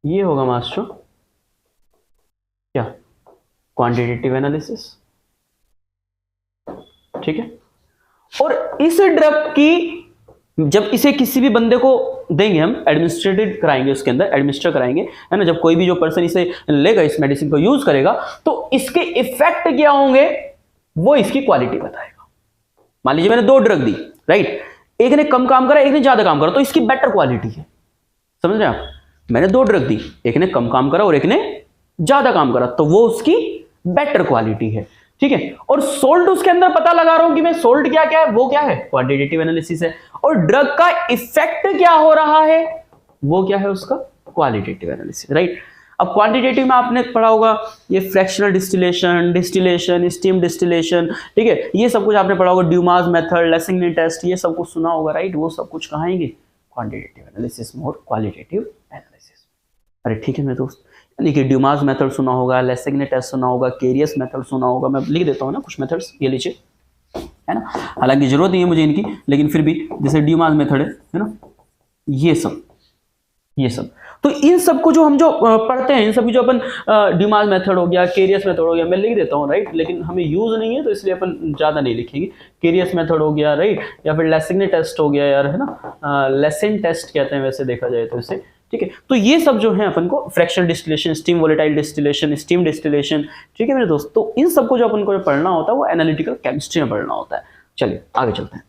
ये होगा मास्टर क्या? Quantitative analysis. ठीक है। और इस ड्रग की जब इसे किसी भी बंदे को देंगे, हम एडमिनिस्ट्रेटेड कराएंगे, उसके अंदर एडमिनिस्टर कराएंगे, है ना, जब कोई भी जो पर्सन इसे लेगा, इस मेडिसिन को यूज करेगा, तो इसके इफेक्ट क्या होंगे वो इसकी क्वालिटी बताएगा। मान लीजिए मैंने 2 ड्रग दी, राइट, एक ने कम काम करा, एक ने ज्यादा काम करा, तो इसकी बेटर क्वालिटी है। समझ रहे आप? मैंने 2 ड्रग दी, एक ने कम काम करा और एक ने ज्यादा काम करा, तो वो उसकी बेटर क्वालिटी है। ठीक है। और सोल्ट उसके अंदर पता लगा रहा हूं कि मैं सोल्ट क्या क्या है, वो क्या है, क्वांटिटेटिव एनालिसिस है। और ड्रग का इफेक्ट क्या हो रहा है, वो क्या है, उसका क्वालिटेटिव एनालिसिस, राइट। अब क्वांटिटेटिव में आपने पढ़ा होगा ये फ्रैक्शनल डिस्टिलेशन, स्टीम डिस्टिलेशन, ठीक है, ये सब कुछ आपने पढ़ा होगा, ड्यूमास मेथड, लेसिंगनी टेस्ट, ये सब कुछ सुना होगा, राइट। वो सब कुछ कहाँ आएंगे, क्वांटिटेटिव एनालिसिस में और क्वालिटेटिव एनालिसिस। अरे ठीक है मेरे दोस्त, यानी कि ड्यूमास मेथड सुना होगा, लेसिंगनी टेस्ट सुना होगा, केरियस मेथड सुना होगा, मैं लिख देता हूँ ना कुछ मेथड्स, ये लीजिए, है ना, हालांकि जरूरत नहीं है मुझे इनकी, लेकिन फिर भी जैसे ड्यूमास मेथड है ना, ये सब तो इन सब को जो हम जो पढ़ते हैं, इन सब की जो अपन ड्यूमास मेथड हो गया, केरियस मेथड हो गया, मैं लिख देता हूँ, राइट, लेकिन हमें यूज नहीं है तो इसलिए अपन ज़्यादा नहीं लिखेंगे। केरियस मेथड हो गया, राइट, या फिर लेसिंगनी टेस्ट हो गया यार, है ना, लेसिन टेस्ट कहते हैं वैसे देखा जाए तो इसे, ठीक है। तो ये सब जो है अपन को fractional distillation, steam volatile distillation, steam distillation, ठीक है मेरे दोस्त, तो इन सबको जो अपन को पढ़ना होता है वो एनालिटिकल केमिस्ट्री में पढ़ना होता है। चलिए आगे चलते हैं।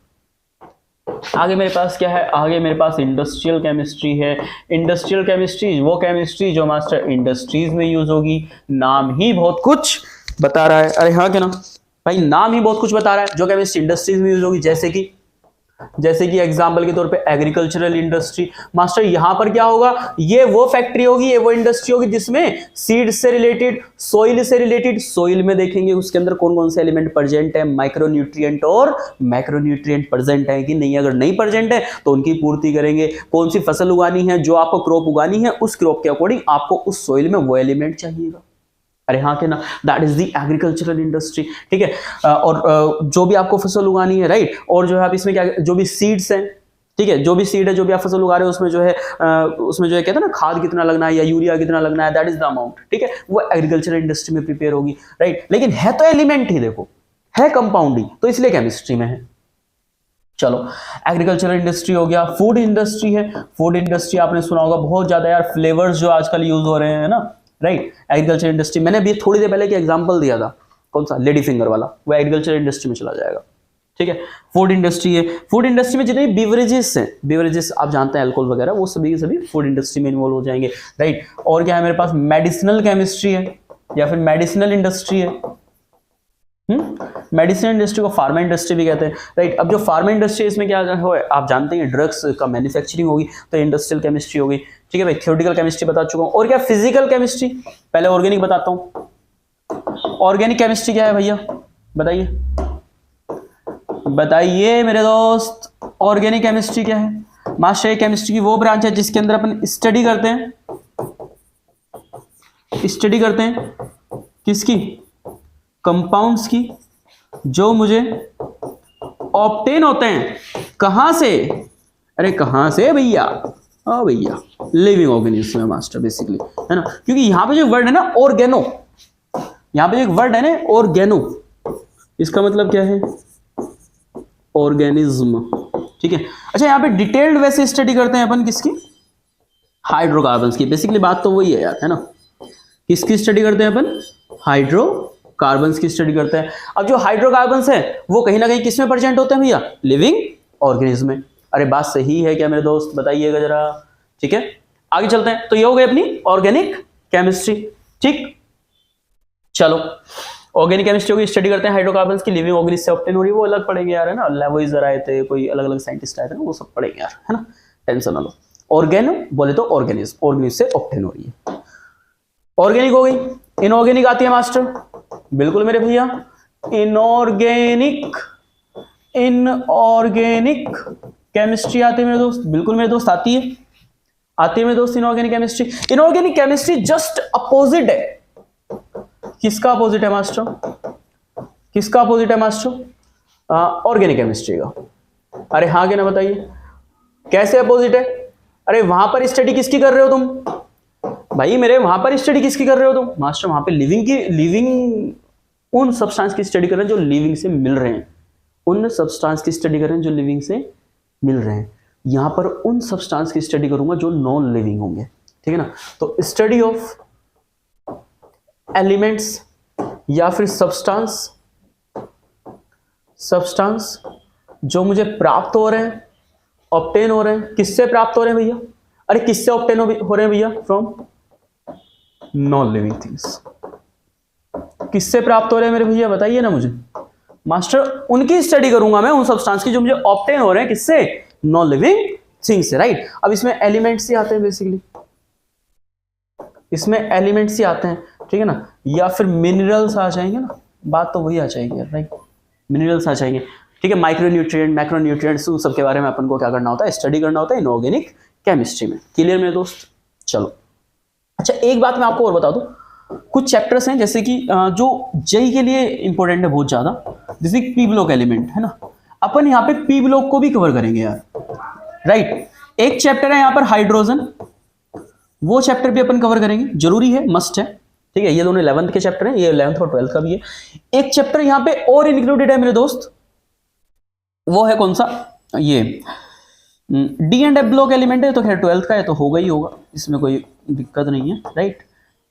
आगे मेरे पास क्या है, आगे मेरे पास इंडस्ट्रियल केमिस्ट्री है। इंडस्ट्रियल केमिस्ट्री वो केमिस्ट्री जो मास्टर इंडस्ट्रीज में यूज होगी। नाम ही बहुत कुछ बता रहा है, अरे हाँ क्या ना भाई, नाम ही बहुत कुछ बता रहा है, जो केमिस्ट्री इंडस्ट्रीज में यूज होगी, जैसे कि जैसे कि एग्जांपल के तौर पे एग्रीकल्चरल इंडस्ट्री। मास्टर यहां पर क्या होगा, ये वो फैक्ट्री होगी, ये वो इंडस्ट्री होगी जिसमें सीड से रिलेटेड, सोइल से रिलेटेड, सोइल में देखेंगे उसके अंदर कौन कौन से एलिमेंट प्रेजेंट है, माइक्रोन्यूट्रिएंट और मैक्रोन्यूट्रिएंट प्रेजेंट है कि नहीं। अगर नहीं प्रेजेंट है तो उनकी पूर्ति करेंगे। कौन सी फसल उगानी है, जो आपको क्रॉप उगानी है, उस क्रॉप के अकॉर्डिंग आपको उस सोइल में वो एलिमेंट चाहिएगा। अरे हाँ के ना, that is the agricultural industry. ठीक है, और जो भी आपको फसल उगानी है, राइट, और जो है आप इसमें क्या, जो भी सीड्स हैं, ठीक है, जो भी सीड है, जो भी आप फसल उगा रहे हो, उसमें जो है कहते हैं ना खाद कितना लगना है या यूरिया कितना लगना है, दैट इज द अमाउंट। ठीक है, वो एग्रीकल्चरल इंडस्ट्री में प्रिपेयर होगी, राइट। लेकिन है तो एलिमेंट ही, देखो है कंपाउंडिंग, तो इसलिए केमिस्ट्री में है। चलो, एग्रीकल्चरल इंडस्ट्री हो गया। फूड इंडस्ट्री है, फूड इंडस्ट्री आपने सुना होगा बहुत ज्यादा यार, फ्लेवर्स जो आजकल यूज हो रहे हैं ना, राइट। एग्रीकल्चर इंडस्ट्री, मैंने अभी थोड़ी देर पहले की एग्जांपल दिया था, कौन सा, लेडी फिंगर वाला, वो एग्रीकल्चर इंडस्ट्री में चला जाएगा। ठीक है, फूड इंडस्ट्री है। फूड इंडस्ट्री में जितने बीवरेजेस हैं, बीवरेजेस आप जानते हैं अल्कोहल वगैरह, वो सभी के सभी फूड इंडस्ट्री में इन्वॉल्व हो जाएंगे, राइट। और क्या है मेरे पास, मेडिसिनल केमिस्ट्री है या फिर मेडिसिनल इंडस्ट्री है। मेडिसिनल इंडस्ट्री को फार्मा इंडस्ट्री भी कहते हैं, राइट। अब जो फार्मा इंडस्ट्री इसमें क्या हो, आप जानते हैं ड्रग्स का मैन्युफैक्चरिंग होगी, तो इंडस्ट्रियल केमिस्ट्री होगी। ठीक है भाई, थ्योरेटिकल केमिस्ट्री बता चुका हूं। और क्या, फिजिकल केमिस्ट्री। पहले ऑर्गेनिक बताता हूं। ऑर्गेनिक केमिस्ट्री क्या है भैया, बताइए बताइए मेरे दोस्त, ऑर्गेनिक केमिस्ट्री क्या है। मास्टर, केमिस्ट्री की वो ब्रांच है जिसके अंदर अपन स्टडी करते हैं, किसकी, कंपाउंड्स की, जो मुझे ऑब्टेन होते हैं कहां से, अरे कहां से भैया, हाँ भैया, लिविंग ऑर्गेनिज्म में मास्टर बेसिकली, है ना। क्योंकि यहां पे जो वर्ड है ना ऑर्गेनो, यहां पे जो एक वर्ड है ना ऑर्गेनो, इसका मतलब क्या है, ऑर्गेनिज्म। ठीक है, अच्छा यहाँ पे डिटेल्ड वैसे स्टडी करते हैं अपन किसकी, हाइड्रोकार्बन्स की। बेसिकली बात तो वही है यार, है ना। किसकी स्टडी करते हैं अपन, हाइड्रोकार्बन्स की स्टडी करते हैं। अब जो हाइड्रोकार्बन्स है वो कहीं ना कहीं किस में प्रेजेंट होते हैं भैया, लिविंग ऑर्गेनिज्म में। अरे बात सही है क्या मेरे दोस्त, बताइएगा जरा। ठीक है, आगे चलते हैं। तो ये हो गई अपनी ऑर्गेनिक केमिस्ट्री। ठीक, चलो, ऑर्गेनिक केमिस्ट्री की स्टडी करते हैं, हाइड्रोकार्बन्स की लिविंग ऑर्गेनिज्म से ऑब्टेन हो रही है, वो अलग पढ़ेंगे यार, है ना। लेवोइजर आए थे, कोई अलग अलग साइंटिस्ट आए थे ना, वो सब पढ़ेंगे यार, है ना, टेंशन ना लो। ऑर्गेनो बोले तो ऑर्गेनिज्म, ऑर्गेनिज्म से ऑब्टेन हो रही है। ऑर्गेनिक हो गई। इनऑर्गेनिक आती है मास्टर, बिल्कुल मेरे भैया, इनऑर्गेनिक केमिस्ट्री आती है मेरे दोस्त, बिल्कुल मेरे दोस्त आती है मेरे दोस्त inorganic chemistry. Inorganic chemistry just opposite है, किसका अपोजिट है मास्टर, किसका अपोजिट है मास्टर, ऑर्गेनिक केमिस्ट्री का। अरे हाँ क्या ना, बताइए कैसे अपोजिट है। अरे वहां पर स्टडी किसकी कर रहे हो तुम भाई मेरे, वहां पर स्टडी किसकी कर रहे हो तुम मास्टर, वहां पे लिविंग उन सब्सटेंस की स्टडी कर रहे हैं जो लिविंग से मिल रहे हैं, उन सब्सटेंस की स्टडी कर रहे हैं जो लिविंग से मिल रहे हैं। यहां पर उन सब्सटेंस की स्टडी करूंगा जो नॉन लिविंग होंगे, ठीक है ना। तो स्टडी ऑफ एलिमेंट्स या फिर सब्सटेंस जो मुझे प्राप्त हो रहे हैं, ऑब्टेन हो रहे हैं, किससे प्राप्त हो रहे हैं भैया, अरे किससे ऑब्टेन हो रहे हैं भैया, फ्रॉम नॉन लिविंग थिंग्स। किससे प्राप्त हो रहे हैं मेरे भैया, बताइए ना मुझे मास्टर। उनकी स्टडी करूंगा मैं, उन सब्सटेंस की जो मुझे ऑब्टेन हो रहे हैं, किससे, नॉन लिविंग थिंग्स से, राइट। अब इसमें एलिमेंट्स ही आते हैं बेसिकली, इसमें एलिमेंट्स ही आते हैं, ठीक है ना, या फिर मिनरल्स आ जाएंगे ना, बात तो वही आ जाएगी, राइट, मिनरल्स आ जाएंगे, ठीक है। माइक्रोन्यूट्रिएंट, मैक्रोन्यूट्रिएंट्स, उन सब के बारे में अपन को क्या करना होता है, स्टडी करना होता है इनऑर्गेनिक केमिस्ट्री में। क्लियर मेरे दोस्त, चलो। अच्छा एक बात मैं आपको और बता दूं, कुछ चैप्टर्स हैं जैसे कि जो जेई के लिए इंपॉर्टेंट है बहुत ज्यादा, जैसे पी ब्लॉक एलिमेंट है ना, अपन यहाँ पे पी ब्लॉक को भी कवर करेंगे यार, राइट। एक चैप्टर है यहाँ पर हाइड्रोजन, वो चैप्टर भी अपन कवर करेंगे, जरूरी है, मस्ट है, ठीक है। ये दोनों 11th के चैप्टर हैं, ये 11th और 12th का भी है। एक चैप्टर यहाँ पे और इंक्लूडेड है मेरे दोस्त, वो है कौन सा, ये D and F block element है, तो खैर 12th का है तो होगा ही होगा, इसमें कोई दिक्कत नहीं है, राइट।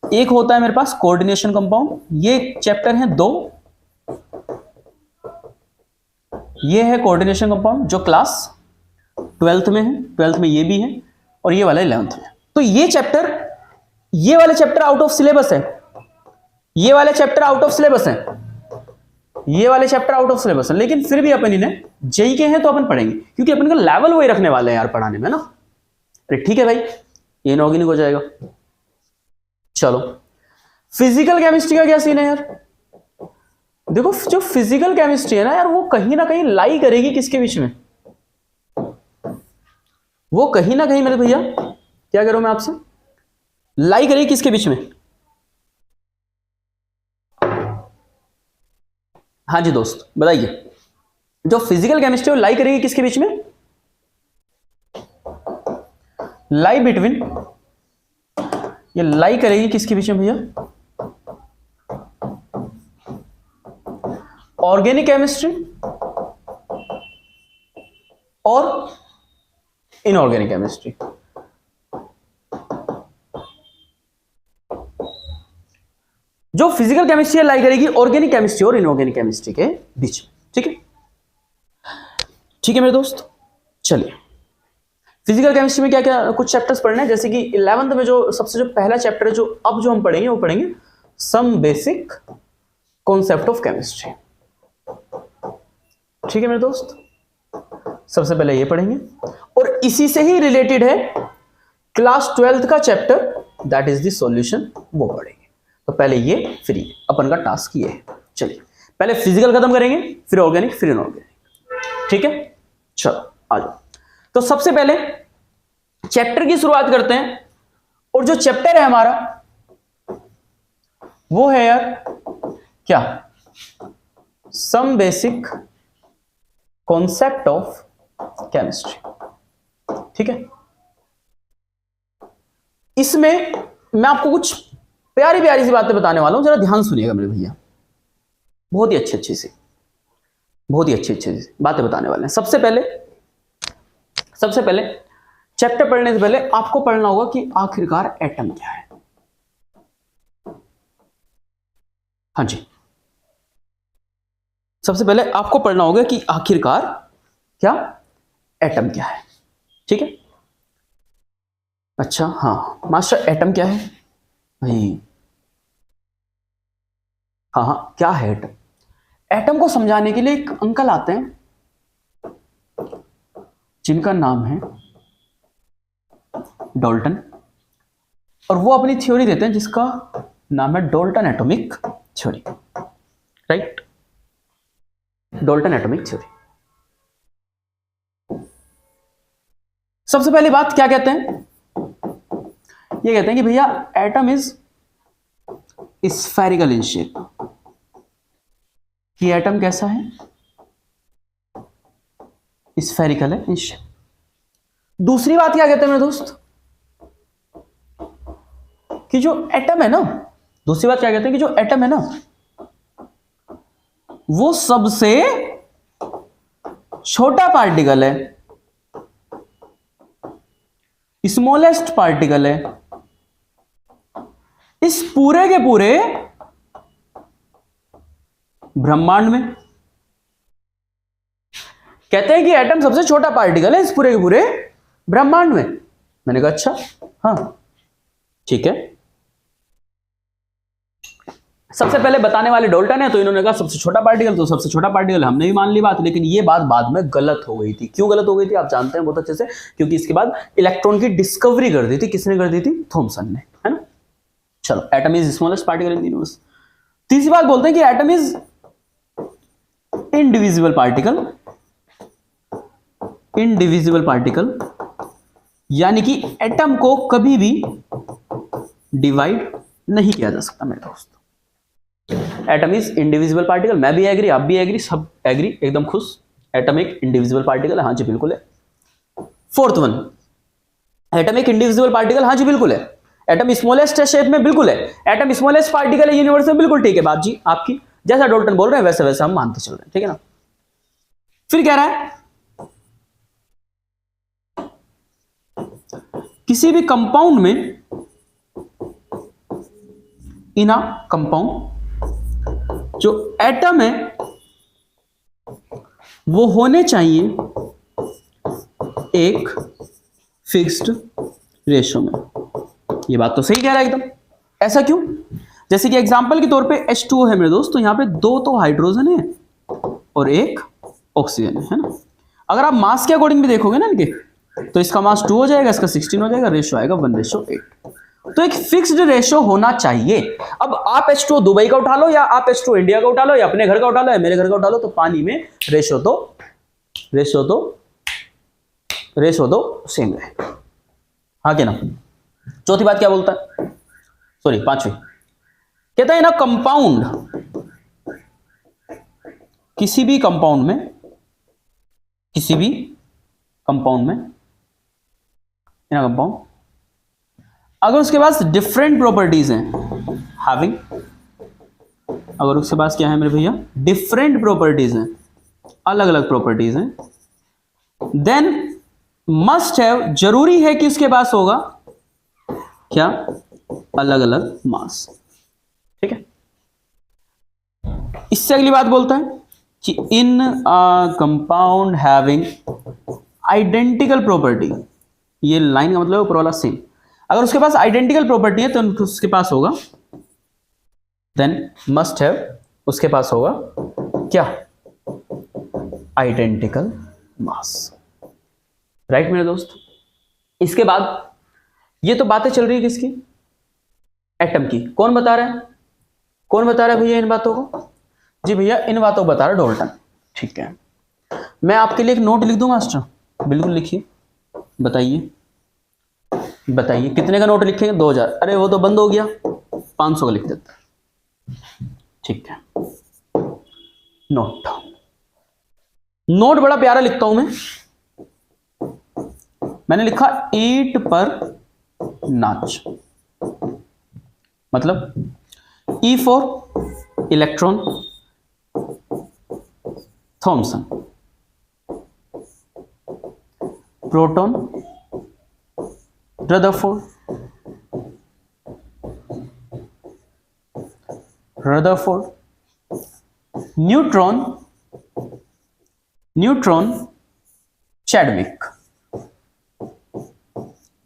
एक होता है मेरे पास कोऑर्डिनेशन कंपाउंड, ये चैप्टर है 2, ये है कोऑर्डिनेशन कंपाउंड जो क्लास 12th में है, 12th में ये भी है, और ये वाला 11th में। तो ये वाले चैप्टर आउट ऑफ सिलेबस है, ये वाले चैप्टर आउट ऑफ सिलेबस है, ये वाले चैप्टर आउट ऑफ सिलेबस है, लेकिन फिर भी अपन इन्हें जेई के हैं तो अपन पढ़ेंगे, क्योंकि अपन का लेवल वही रखने वाले हैं यार पढ़ाने में ना। अरे ठीक है भाई, ये इनऑर्गेनिक हो जाएगा। चलो फिजिकल केमिस्ट्री का क्या सीन है यार? देखो जो फिजिकल केमिस्ट्री है ना यार, वो कहीं ना कहीं लाई करेगी किसके बीच में? वो कहीं ना कहीं मेरे भैया क्या कह रहा हूं मैं आपसे, लाई करेगी किसके बीच में? हाँ जी दोस्त बताइए, जो फिजिकल केमिस्ट्री है वो लाई करेगी किसके बीच में? लाई बिटवीन, ये लाई करेगी किसके बीच में भैया? ऑर्गेनिक केमिस्ट्री और इनऑर्गेनिक केमिस्ट्री। जो फिजिकल केमिस्ट्री लाई करेगी ऑर्गेनिक केमिस्ट्री और इनऑर्गेनिक केमिस्ट्री के बीच में। ठीक है, ठीक है मेरे दोस्त। चलिए फिजिकल केमिस्ट्री में क्या क्या कुछ चैप्टर्स पढ़ने हैं, जैसे कि 11th में जो सबसे जो पहला चैप्टर है जो अब जो हम पढ़ेंगे वो पढ़ेंगे some basic concept of chemistry. ठीक है मेरे दोस्त, सबसे पहले ये पढ़ेंगे और इसी से ही रिलेटेड है क्लास 12th का chapter that is the solution, वो पढ़ेंगे। तो पहले ये फिर ये अपन का टास्क ये है। चलिए पहले फिजिकल खत्म करेंगे, फिर ऑर्गेनिक, फिर इनऑर्गेनिक। ठीक है, चलो आ जाओ। तो सबसे पहले चैप्टर की शुरुआत करते हैं, और जो चैप्टर है हमारा वो है यार क्या? Some basic concept of chemistry. ठीक है, इसमें मैं आपको कुछ प्यारी प्यारी सी बातें बताने वाला हूं, जरा ध्यान सुनिएगा मेरे भैया। बहुत ही अच्छी सी बातें बताने वाले हैं। सबसे पहले चैप्टर पढ़ने से पहले आपको पढ़ना होगा कि आखिरकार एटम क्या है। हाँ जी, सबसे पहले आपको पढ़ना होगा कि आखिरकार क्या एटम क्या है। ठीक है, अच्छा हाँ मास्टर एटम क्या है भाई? हाँ क्या है एटम? एटम को समझाने के लिए एक अंकल आते हैं जिनका नाम है डाल्टन, और वो अपनी थ्योरी देते हैं जिसका नाम है Dalton atomic theory. Right, Dalton atomic theory. सबसे पहली बात क्या कहते हैं? ये कहते हैं कि भैया atom is spherical in shape, कि एटम कैसा है? स्फेरिकल है इन शेप। दूसरी बात क्या कहते हैं मेरे दोस्त? कि जो एटम है ना, दूसरी बात क्या कहते हैं कि जो एटम है ना वो सबसे छोटा पार्टिकल है, स्मॉलेस्ट पार्टिकल है इस पूरे के पूरे ब्रह्मांड में। कहते हैं कि एटम सबसे छोटा पार्टिकल है इस पूरे के पूरे ब्रह्मांड में। मैंने कहा अच्छा हाँ ठीक है। सबसे पहले बताने वाले डाल्टन है, तो इन्होंने कहा सबसे छोटा पार्टिकल, तो सबसे छोटा पार्टिकल हमने भी मान ली बात, लेकिन ये बात बाद में गलत हो गई थी। क्यों गलत हो गई थी आप जानते हैं बहुत अच्छे से, क्योंकि इसके बाद इलेक्ट्रॉन की डिस्कवरी कर दी थी। किसने कर दी थी? थॉमसन ने, है ना। चलो, atom is smallest particle in the universe. तीसरी बात बोलते हैं कि atom is indivisible particle. Indivisible particle यानी कि एटम को कभी भी डिवाइड नहीं किया जा सकता मेरे दोस्त। Atom is indivisible particle. मैं भी एग्री, आप भी एग्री, सब एग्री, एकदम खुश। एटम एक इंडिविजिबल पार्टिकल है, हाँ जी बिल्कुल है। फोर्थ वन, एटम एक इंडिविजिबल पार्टिकल, हाँ जी बिल्कुल है। एटम स्मॉलेस्ट शेप में, बिल्कुल है। एटम स्मॉलेस्ट पार्टिकल है यूनिवर्स में, बिल्कुल ठीक है बात जी आपकी। जैसा डाल्टन बोल रहे हैं वैसे वैसे हम मानते चल रहे हैं, ठीक है ना। फिर कह रहा है किसी भी कंपाउंड में, इन अ कंपाउंड, जो एटम है वो होने चाहिए एक फिक्स्ड रेशो में। ये बात तो सही कह रहा है एकदम। ऐसा क्यों? जैसे कि एग्जांपल के तौर पे H2O है मेरे दोस्त, तो यहां पे दो तो हाइड्रोजन है और एक ऑक्सीजन है ना। अगर आप मास के अकॉर्डिंग भी देखोगे ना इनके, तो इसका मास 2 हो जाएगा, इसका 16 हो जाएगा, रेशो आएगा 1:8। तो एक फिक्स्ड रेशो होना चाहिए। अब आप H2O दुबई का उठा लो, या आप H2O इंडिया का उठा लो, या अपने घर का उठा लो, या मेरे घर का उठा लो, तो पानी में रेशो तो सेम है। हाँ क्या ना। चौथी बात क्या बोलता है, सॉरी पांचवी, कहता है ना कंपाउंड, किसी भी कंपाउंड में इन कंपाउंड, अगर उसके पास डिफरेंट प्रॉपर्टीज हैं, हैविंग, अगर उसके पास क्या है मेरे भैया, डिफरेंट प्रॉपर्टीज हैं, अलग अलग प्रॉपर्टीज हैं, देन मस्ट हैव, जरूरी है कि उसके पास होगा क्या, अलग अलग मास। ठीक है। इससे अगली बात बोलता है कि in a compound having identical property, ये लाइन का मतलब ऊपर वाला सेम, अगर उसके पास आइडेंटिकल प्रॉपर्टी है तो उसके पास होगा, देन मस्ट हैव, उसके पास होगा क्या, आइडेंटिकल मास। राइट मेरे दोस्त। इसके बाद ये तो बातें चल रही है किसकी, एटम की। कौन बता रहा है भैया इन बातों को? जी भैया इन बातों को बता रहा है डाल्टन। ठीक है, मैं आपके लिए एक नोट लिख दूं मास्टर, बिल्कुल लिखिए, बताइए कितने का नोट लिखेंगे? 2000। अरे वो तो बंद हो गया, 500 का लिख देता। ठीक है, नोट बड़ा प्यारा लिखता हूं मैंने लिखा ईट पर नाच, मतलब E for electron, Thomson, proton, Rutherford, neutron, Chadwick.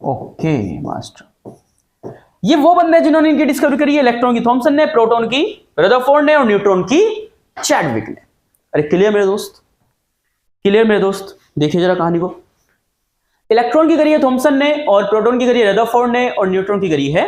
Okay master, ये वो बंदे जिन्होंने इनकी डिस्कवरी करी है, इलेक्ट्रॉन की थॉमसन ने, प्रोटॉन की रदरफोर्ड ने, और न्यूट्रॉन की चैडविक ने। अरे क्लियर मेरे दोस्त, देखिए जरा कहानी को। इलेक्ट्रॉन की करी है थॉमसन ने, और प्रोटॉन की करी है रदरफोर्ड ने, और न्यूट्रॉन की करी है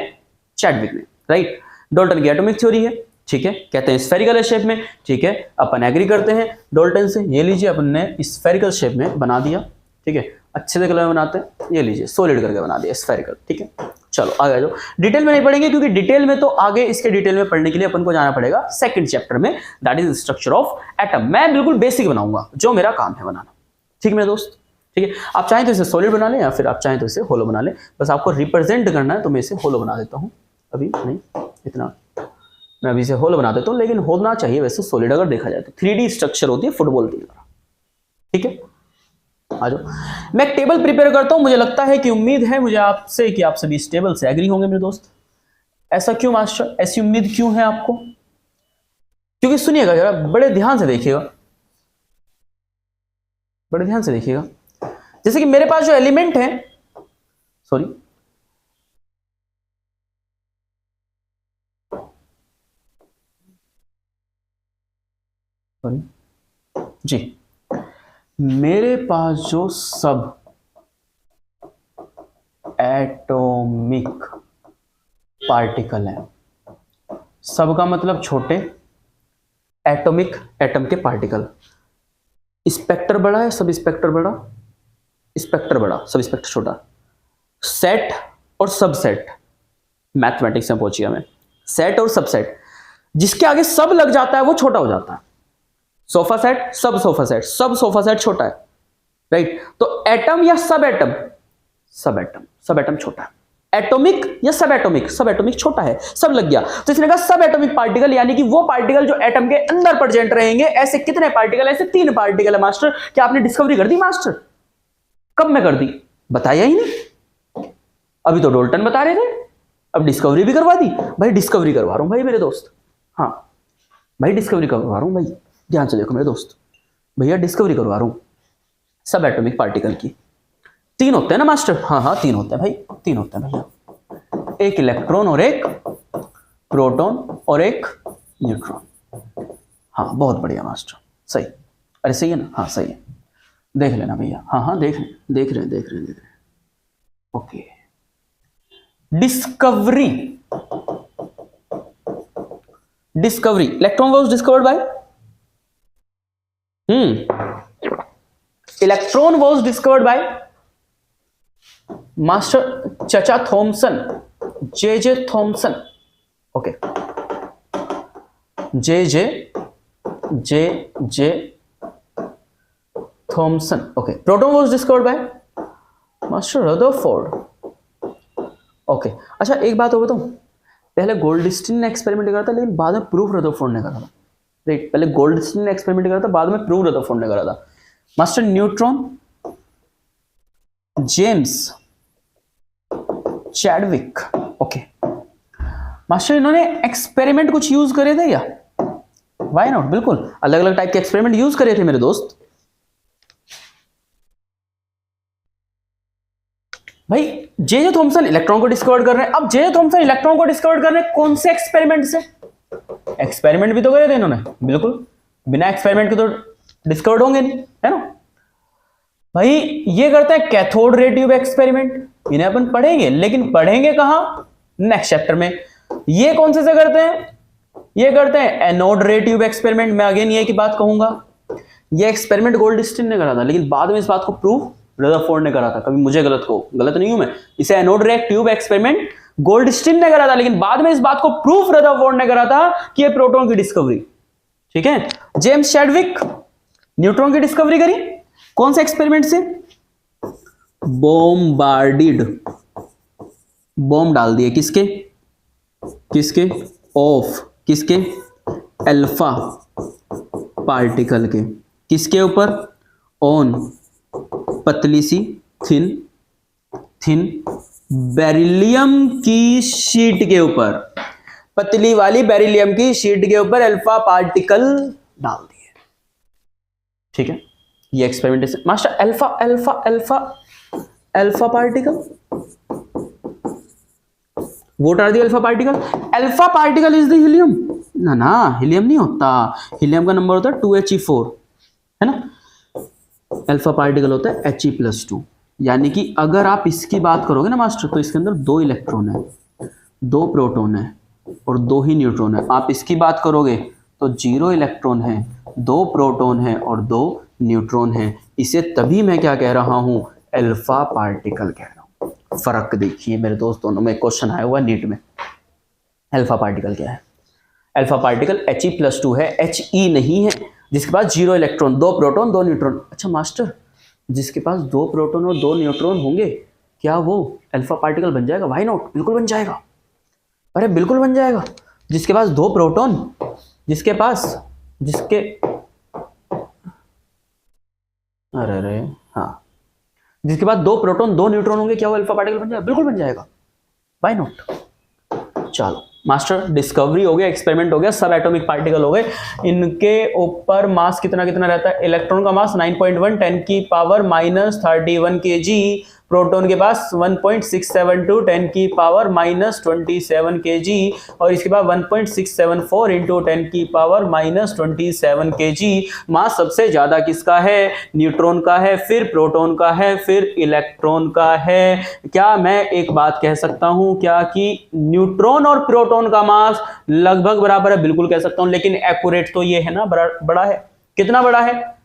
चैडविक ने। राइट। डाल्टन की एटॉमिक थ्योरी है, ठीक है, कहते हैं स्फेरिकल शेप में। ठीक है, अपन एग्री करते हैं डाल्टन से। ये लीजिए, अपन ने स्फेरिकल शेप में बना दिया। ठीक है, अच्छे से कलर में बनाते हैं। ये लीजिए सॉलिड करके बना दिया स्फेरिकल। ठीक है, चलो आगे जाओ। डिटेल में नहीं पढ़ेंगे, क्योंकि डिटेल में तो आगे इसके डिटेल में पढ़ने के लिए अपन को जाना पड़ेगा सेकंड चैप्टर में, that is structure of atom. मैं बिल्कुल बेसिक बनाऊंगा, जो मेरा काम है बनाना। ठीक है मेरे दोस्त। ठीक है, आप चाहें तो इसे सॉलिड बना लें, या फिर आप चाहें तो इसे होलो बना लें। बस आपको रिप्रेजेंट करना है, तो मैं इसे होलो बना देता हूँ। अभी नहीं इतना, मैं अभी इसे होलो बना देता हूँ, लेकिन होना चाहिए वैसे सॉलिड अगर देखा जाए तो। 3D स्ट्रक्चर होती है फुटबॉल की तरह। ठीक है, आ जाओ। मैं एक टेबल प्रिपेयर करता हूं। मुझे लगता है कि उम्मीद है मुझे आपसे कि आप सभी इस टेबल से एग्री होंगे मेरे दोस्त। ऐसा क्यों मास्टर, ऐसी उम्मीद क्यों है आपको? क्योंकि सुनिएगा जरा, बड़े ध्यान से देखिएगा, जैसे कि मेरे पास जो एलिमेंट है, सॉरी जी, मेरे पास जो सब एटॉमिक पार्टिकल है, सब का मतलब छोटे, एटॉमिक एटम के पार्टिकल। स्पेक्टर बड़ा है, सब स्पेक्टर बड़ा, स्पेक्टर बड़ा, सब स्पेक्टर छोटा। सेट और सबसेट, मैथमेटिक्स में पहुंचिए मैं। सेट और सबसेट, जिसके आगे सब लग जाता है वो छोटा हो जाता है। सोफा सेट, सब सोफा सेट, सब सोफा सेट छोटा है। राइट। तो एटम या सब एटम, सब एटम छोटा है। एटॉमिक या सब एटॉमिक छोटा है, सब लग गया। तो इसने कहा सब एटॉमिक पार्टिकल, यानी कि वो पार्टिकल जो एटम के अंदर प्रेजेंट रहेंगे। ऐसे कितने पार्टिकल? ऐसे 3 पार्टिकल है मास्टर। क्या आपने डिस्कवरी कर दी मास्टर? कब में कर दी? बताया ही नहीं। अभी तो डाल्टन बता रहे थे, अब डिस्कवरी भी करवा दी। भाई डिस्कवरी करवा रहा हूं भाई मेरे दोस्त। हाँ भाई डिस्कवरी करवा रहा हूं भाई, ध्यान से देखो मेरे दोस्त। भैया डिस्कवरी करवा रहा हूं सब एटॉमिक पार्टिकल की। 3 होते हैं ना मास्टर? हाँ 3 होते हैं भाई, 3 होते हैं भैया। एक इलेक्ट्रॉन और एक प्रोटॉन और एक न्यूट्रॉन। हाँ बहुत बढ़िया मास्टर, सही। अरे सही है ना, हाँ सही है, देख लेना भैया, हाँ हाँ देख रहे हैं। Okay, discovery, electron was discovered by, electron was discovered by master चचा Thomson, J Thomson. Okay, J Thomson. Okay, proton was discovered by master Rutherford. Okay, अच्छा एक बात हो बताऊं, पहले गोल्डस्टीन ने एक्सपेरिमेंट करा था, लेकिन बाद में प्रूफ रदरफोर्ड ने करा था। राइट, पहले गोल्डस्टीन ने एक्सपेरिमेंट करा था, बाद में प्रूफ रदरफोर्ड ने करा था। Master neutron, James Chadwick. Okay master, इन्होंने एक्सपेरिमेंट कुछ यूज करे थे या? वाई नॉट, बिल्कुल अलग अलग टाइप के एक्सपेरिमेंट यूज करे थे मेरे दोस्त। भाई जे थॉमसन इलेक्ट्रॉन को डिस्कवर कर रहे हैं। अब जे थॉमसन इलेक्ट्रॉन को डिस्कवर कर रहे हैं कौन से एक्सपेरिमेंट से? एक्सपेरिमेंट भी तो करे थे इन्होंने, बिल्कुल, बिना एक्सपेरिमेंट के तो डिस्कवर्ड होंगे नहीं, है ना भाई। ये करते हैं कैथोड रे ट्यूब एक्सपेरिमेंट, इन्हें अपन पढ़ेंगे, लेकिन पढ़ेंगे कहां? नेक्स्ट चैप्टर में। ये कौन से करते हैं? ये करते हैं एनोड रे ट्यूब एक्सपेरिमेंट। मैं अगेन ये की बात कहूंगा, ये एक्सपेरिमेंट गोल्डस्टीन ने करा था, लेकिन बाद में इस बात को प्रूव रदरफोर्ड ने करा था। कभी मुझे गलत नहीं हूं मैं, इसे anode ray tube experiment Goldstein ने करा था, लेकिन बाद में इस बात को प्रूफ रदरफोर्ड ने करा था कि ये प्रोटॉन की डिस्कवरी। ठीक है, जेम्स चैडविक न्यूट्रॉन की डिस्कवरी करी, कौन से एक्सपेरिमेंट से? बॉम्बार्डिड, बॉम्ब डाल दिए, किसके ऑफ, किसके? अल्फा पार्टिकल के, किसके ऊपर? ऑन पतली सी थिन बेरिलियम की शीट के ऊपर, पतली वाली बेरिलियम की शीट के ऊपर अल्फा पार्टिकल डाल दिए। ठीक है, ये experimentation. Master alpha particle, what are the alpha particle? Alpha particle is the helium. ना, हीलियम नहीं होता, हीलियम का नंबर होता है 2He4, है ना। अल्फा पार्टिकल होता है He+2। यानी कि अगर आप इसकी बात करोगे ना मास्टर, तो इसके अंदर 2 इलेक्ट्रॉन है, 2 प्रोटॉन है और 2 ही न्यूट्रॉन है। आप इसकी बात करोगे तो 0 इलेक्ट्रॉन है, 2 प्रोटॉन है और 2 न्यूट्रॉन है। इसे तभी मैं क्या कह रहा हूं? अल्फा पार्टिकल कह रहा हूं। फर्क देखिए मेरे दोस्त, दोनों में क्वेश्चन आया हुआ नीट में। अल्फा पार्टिकल क्या है? अल्फा पार्टिकल He+2 है, He नहीं है, जिसके पास 0 इलेक्ट्रॉन, 2 प्रोटॉन 2 न्यूट्रॉन। अच्छा मास्टर, जिसके पास 2 प्रोटॉन और 2 न्यूट्रॉन होंगे, क्या वो अल्फा पार्टिकल बन जाएगा? व्हाई नॉट, बिल्कुल बन जाएगा। अरे बिल्कुल बन जाएगा। जिसके पास 2 प्रोटॉन, जिसके जिसके पास 2 प्रोटॉन 2 न्यूट्रॉन होंगे, क्या वो अल्फा पार्टिकल बन जाएगा? बिल्कुल बन जाएगा। Why not. चलो मास्टर, डिस्कवरी हो गया, एक्सपेरिमेंट हो गया, सब एटॉमिक पार्टिकल हो गए। इनके ऊपर मास कितना रहता है? इलेक्ट्रॉन का मास 9.1 10⁻³ kg, प्रोटॉन के पास 1.672 10⁻27 kg, और इसके बाद 1.674 × 10⁻27 kg। मास सबसे ज्यादा किसका है? न्यूट्रॉन का है, फिर प्रोटॉन का है, फिर इलेक्ट्रॉन का है। क्या मैं एक बात कह सकता हूं क्या कि न्यूट्रॉन और प्रोटॉन का मास लगभग बराबर है? बिल्कुल कह सकता हूं, लेकिन एक्यूरेट तो ये है ना, बड़ा है। कितना बड़ा है?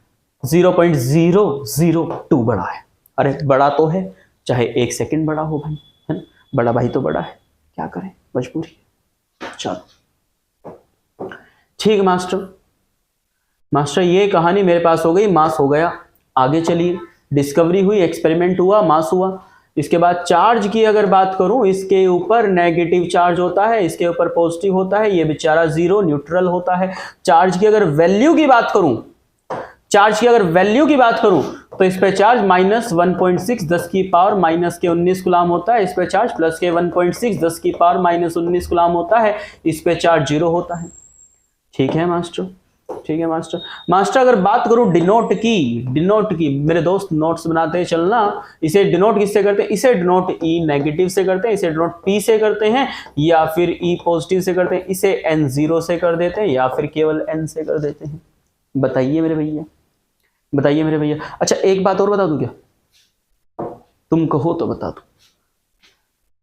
0.002 बड़ा है। अरे बड़ा तो है, चाहे 1 सेकंड बड़ा हो भाई, है ना, बड़ा भाई तो बड़ा है, क्या करें, मजबूरी। चलो ठीक मास्टर, ये कहानी मेरे पास हो गई, मास हो गया। आगे चलिए, डिस्कवरी हुई, एक्सपेरिमेंट हुआ, मास हुआ। इसके बाद चार्ज की अगर बात करूं, इसके ऊपर नेगेटिव चार्ज होता है, इसके ऊपर पॉजिटिव होता है, ये बेचारा 0 न्यूट्रल होता है। चार्ज की अगर वैल्यू की बात करूं, तो इस पे चार्ज -1.6 10⁻⁻19 कूलाम होता है, इस पे चार्ज +1.6 10⁻⁻19 कूलाम होता है, इस पे चार्ज 0 होता है। ठीक है मास्टर, अगर बात करूं डिनोट की, मेरे दोस्त नोट्स बनाते चलना। इसे डिनोट किससे करते हैं? इसे डिनोट E नेगेटिव से करते हैं, इसे डिनोट P से करते हैं, या फिर E पॉजिटिव से करते हैं, इसे N0 से कर देते हैं, या फिर केवल N से कर देते हैं। बताइए मेरे भैया, बताइए मेरे भैया। अच्छा एक बात और बता दूं क्या, तुम कहो तो बता दो,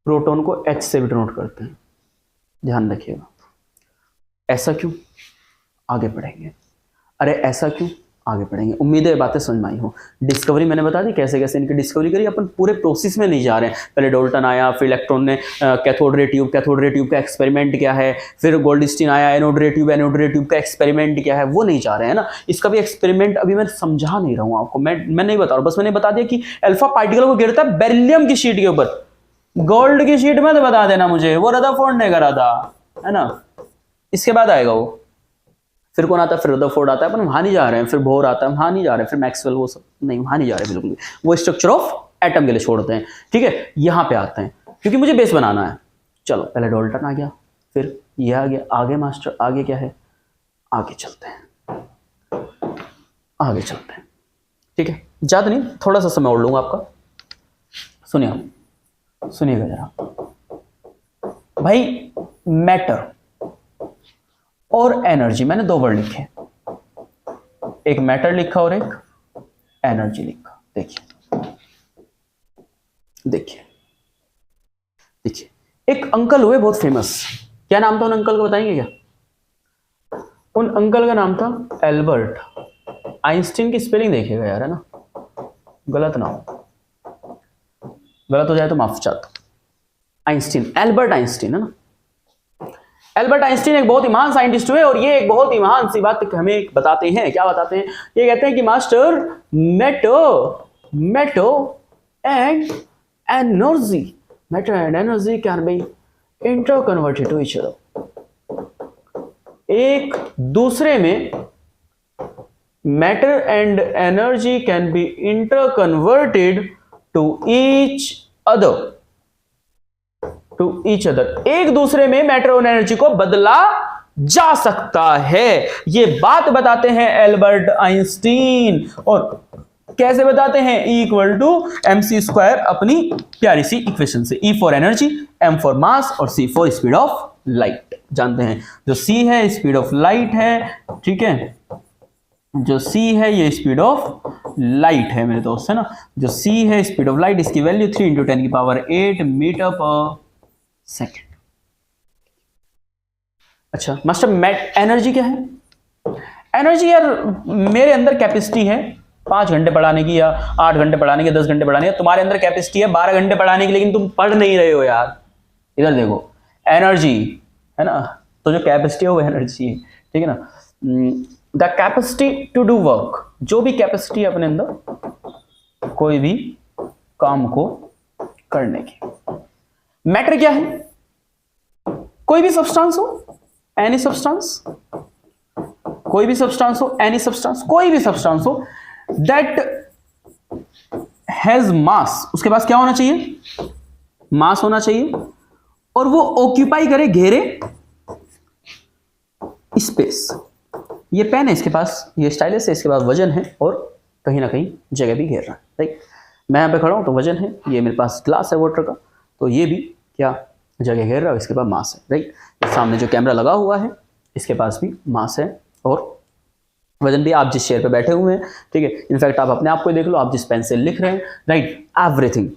प्रोटॉन को H से भी डिनोट करते हैं, ध्यान रखिएगा। ऐसा क्यों, आगे पढ़ेंगे। अरे ऐसा क्यों, आगे पढ़ेंगे। उम्मीद है बातें समझ में आई हो। डिस्कवरी मैंने बता दी कैसे कैसे इनकी डिस्कवरी करी, अपन पूरे प्रोसेस में नहीं जा रहे हैं। पहले डाल्टन आया, फिर इलेक्ट्रॉन ने कैथोड रे ट्यूब का एक्सपेरिमेंट क्या है, फिर गोल्डस्टीन आया, एनोड रे ट्यूब का एक्सपेरिमेंट क्या है, वो नहीं जा रहे हैं ना। इसका भी एक्सपेरिमेंट अभी मैं समझा नहीं रहा हूँ आपको, मैं नहीं बता रहा हूँ, बस मैंने बता दिया कि अल्फा पार्टिकल को गिरता है बेरिलियम की शीट के ऊपर, गोल्ड की शीट में तो बता देना मुझे, वो रदरफोर्ड ने करा था, है ना। इसके बाद आएगा वो, फिर कौन आता है, फिर रदरफोर्ड आता है, अपन वहां नहीं जा रहे हैं, फिर बोर आता है, वहां नहीं जा रहे हैं, फिर मैक्सवेल, वो सब नहीं, वहां नहीं जा रहे बिल्कुल भी, वो स्ट्रक्चर ऑफ एटम के लिए छोड़ते हैं। ठीक है, यहां पे आते हैं क्योंकि मुझे बेस बनाना है। चलो पहले डाल्टन आ गया, फिर ये आ गया, आगे मास्टर, आगे क्या है, आगे चलते हैं, आगे चलते हैं। ठीक है, ज्यादा नहीं, थोड़ा सा समय और लूंगा आपका। सुनिएगा जरा भाई, मैटर और एनर्जी, मैंने दो वर्ड लिखे, एक मैटर लिखा और एक एनर्जी लिखा। देखिए देखिए देखिए, एक अंकल हुए बहुत फेमस, क्या नाम था उन अंकल को, बताएंगे क्या? उन अंकल का नाम था एल्बर्ट आइंस्टीन। की स्पेलिंग देखिएगा यार, है ना, गलत ना हो, गलत हो जाए तो माफ चाहता। आइंस्टीन, एल्बर्ट आइंस्टीन, है ना। एल्बर्ट आइंस्टीन एक बहुत ही महान साइंटिस्ट हुए और ये एक बहुत ही महान सी बात हमें बताते हैं। क्या बताते हैं? ये कहते हैं कि master, matter and energy can be interconverted to each other. एक दूसरे में matter and energy can be interconverted to each other, एक दूसरे में मैटर और एनर्जी को बदला जा सकता है। ये बात बताते हैं एल्बर्ट आइंस्टीन। और कैसे बताते हैं? E=mc² अपनी प्यारी सी इक्वेशन से। E for energy, M for mass और C for speed of light. जानते हैं जो C है स्पीड ऑफ लाइट है, ठीक है, जो C है ये स्पीड ऑफ लाइट है मेरे दोस्त, है ना। जो C है स्पीड ऑफ लाइट, इसकी वैल्यू 3 × 10⁸ मीटर पर सेकेंड। अच्छा मास्टर, एनर्जी क्या है? एनर्जी यार, मेरे अंदर कैपेसिटी है 5 घंटे पढ़ाने की, या 8 घंटे पढ़ाने की, 10 घंटे पढ़ाने की। तुम्हारे अंदर कैपेसिटी है 12 घंटे पढ़ाने की, लेकिन तुम पढ़ नहीं रहे हो यार। इधर देखो, एनर्जी है ना, तो जो कैपेसिटी है वो एनर्जी है, ठीक है ना। The capacity to do work, जो भी कैपेसिटी है अपने अंदर कोई भी काम को करने की। मैटर क्या है? कोई भी सब्सटेंस हो, एनी सब्सटेंस, कोई भी सब्सटेंस हो, एनी सब्सटेंस, कोई भी सब्सटेंस हो दैट हैज मास, उसके पास क्या होना चाहिए? मास होना चाहिए, और वो ऑक्यूपाई करे, घेरे स्पेस। ये पेन है इसके पास, ये स्टाइलस है इसके पास, वजन है और कहीं ना कहीं जगह भी घेर रहा है, राइट। मैं यहाँ पे खड़ा हूं तो वजन है, ये मेरे पास ग्लास है वाटर का, तो ये भी क्या जगह घेर रहा है, इसके पास मास है, राइट। सामने जो कैमरा लगा हुआ है इसके पास भी मास है और वजन भी। आप जिस चेयर पे बैठे हुए हैं, ठीक है, इनफैक्ट आप अपने आप को देख लो, आप जिस पेन से लिख रहे हैं, राइट, एवरीथिंग,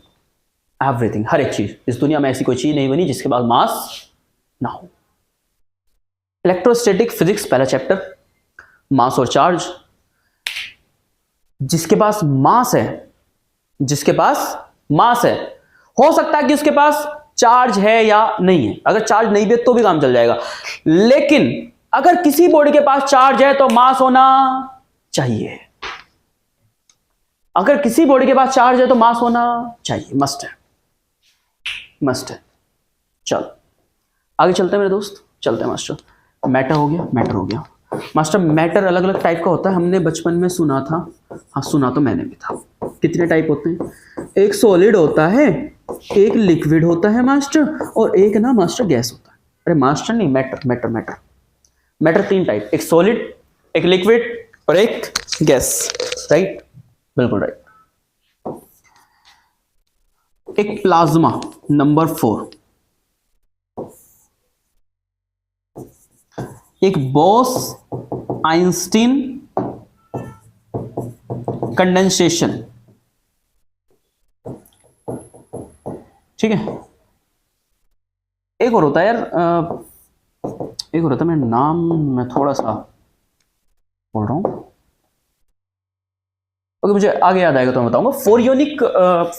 हर एक चीज, इस दुनिया में ऐसी कोई चीज नहीं बनी जिसके पास मास ना हो। इलेक्ट्रोस्टैटिक फिजिक्स पहला चैप्टर, मास और चार्ज। जिसके पास मास है, जिसके पास मास है, हो सकता है कि उसके पास चार्ज है या नहीं है। अगर चार्ज नहीं भी है तो भी काम चल जाएगा, लेकिन अगर किसी बॉडी के पास चार्ज है तो मास होना चाहिए। अगर किसी बॉडी के पास चार्ज है तो मास होना चाहिए, मस्ट है, मस्ट है। चलो आगे चलते हैं मेरे दोस्त, चलते हैं मास्टर। मैटर हो गया, मैटर हो गया मास्टर। मैटर अलग अलग टाइप का होता है, हमने बचपन में सुना था, हाँ सुना तो मैंने भी था। कितने टाइप होते हैं? एक सॉलिड होता है, एक लिक्विड होता है मास्टर, और एक ना मास्टर गैस होता है। अरे मास्टर नहीं, matter, matter, matter, matter 3 type, एक सॉलिड, एक लिक्विड और एक गैस, राइट, बिल्कुल राइट। एक प्लाज्मा, नंबर 4, एक बॉस आइंस्टीन कंडेंसेशन, ठीक है। एक और होता है यार, एक और होता है, मैं नाम मैं थोड़ा सा बोल रहा हूँ, ओके मुझे आगे याद आएगा तो मैं बताऊंगा।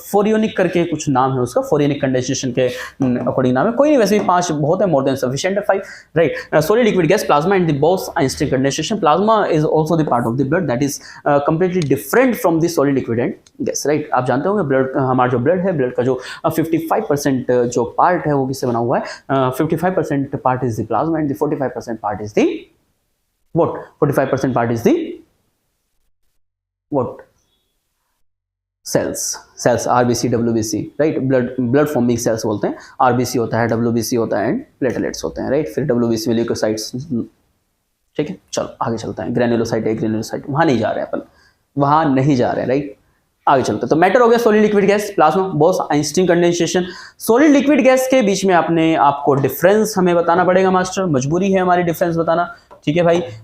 फोरियोनिक करके कुछ नाम है उसका, फोरियोनिक कंडेंसेशन के अकॉर्डिंग नाम है, कोई नहीं, वैसे भी 5 बहुत है, मोर देन सफिशिएंट है 5, right. Solid liquid gas, plasma and the Bose-Einstein condensation. Plasma is also the part of the blood that is completely different from the solid liquid and gas, right. आप जानते होंगे blood, हमारा जो blood है, blood का जो 55% जो part है वो किससे बना हुआ है, 55% part is the plasma and the 45% part is the what, 45% part is the what, cells RBC WBC, right. Blood forming cells बोलते हैं, आरबीसी होता है, डब्ल्यूबीसी होता है एंड प्लेटलेट्स होते हैं, राइट। फिर डब्ल्यूबीसी में ल्यूकोसाइट्स, ठीक है। चलो आगे चलता है, ग्रेनुलोसाइट है, ग्रेनुलोसाइट, वहां नहीं जा रहे हैं अपन, वहां नहीं जा रहे हैं, राइट। आगे चलते हैं, तो मैटर हो गया solid liquid gas, plasma, Bose-Einstein condensation. Solid liquid gas के बीच में आपको डिफरेंस हमें बताना पड़ेगा मास्टर, मजबूरी है हमारी डिफरेंस बताना, ठीक है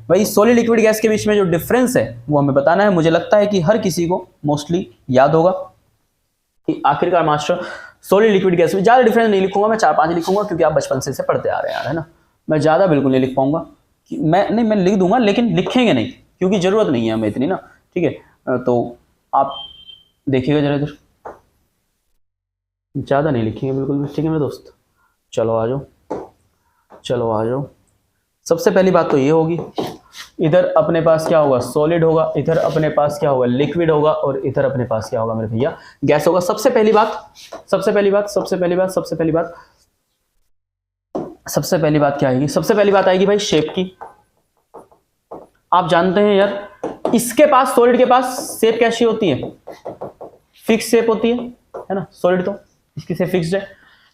भाई सॉलिड लिक्विड गैस के बीच में जो डिफरेंस है वो हमें बताना है। मुझे लगता है कि हर किसी को मोस्टली याद होगा कि आखिरकार मास्टर सॉलिड लिक्विड गैस में ज्यादा डिफरेंस नहीं लिखूंगा मैं, 4-5 लिखूंगा क्योंकि आप बचपन से पढ़ते आ रहे हैं यार, है ना। मैं ज्यादा बिल्कुल नहीं लिख पाऊंगा, मैं लिख दूंगा लेकिन लिखेंगे नहीं क्योंकि जरूरत नहीं है हमें इतनी ना, ठीक है। तो आप देखिएगा जरा इधर, ज्यादा नहीं लिखेंगे बिल्कुल भी, ठीक है मेरे दोस्त। चलो आ जाओ। सबसे पहली बात तो ये होगी, इधर अपने पास क्या होगा, सॉलिड होगा, इधर अपने पास क्या होगा, लिक्विड होगा, और इधर अपने पास क्या होगा मेरे भैया, गैस होगा। सबसे पहली बात क्या आएगी, सबसे पहली बात आएगी भाई शेप की। आप जानते हैं यार, इसके पास, सॉलिड के पास शेप कैसी होती है, फिक्स शेप होती है ना। सॉलिड तो इसकी शेप फिक्स्ड है।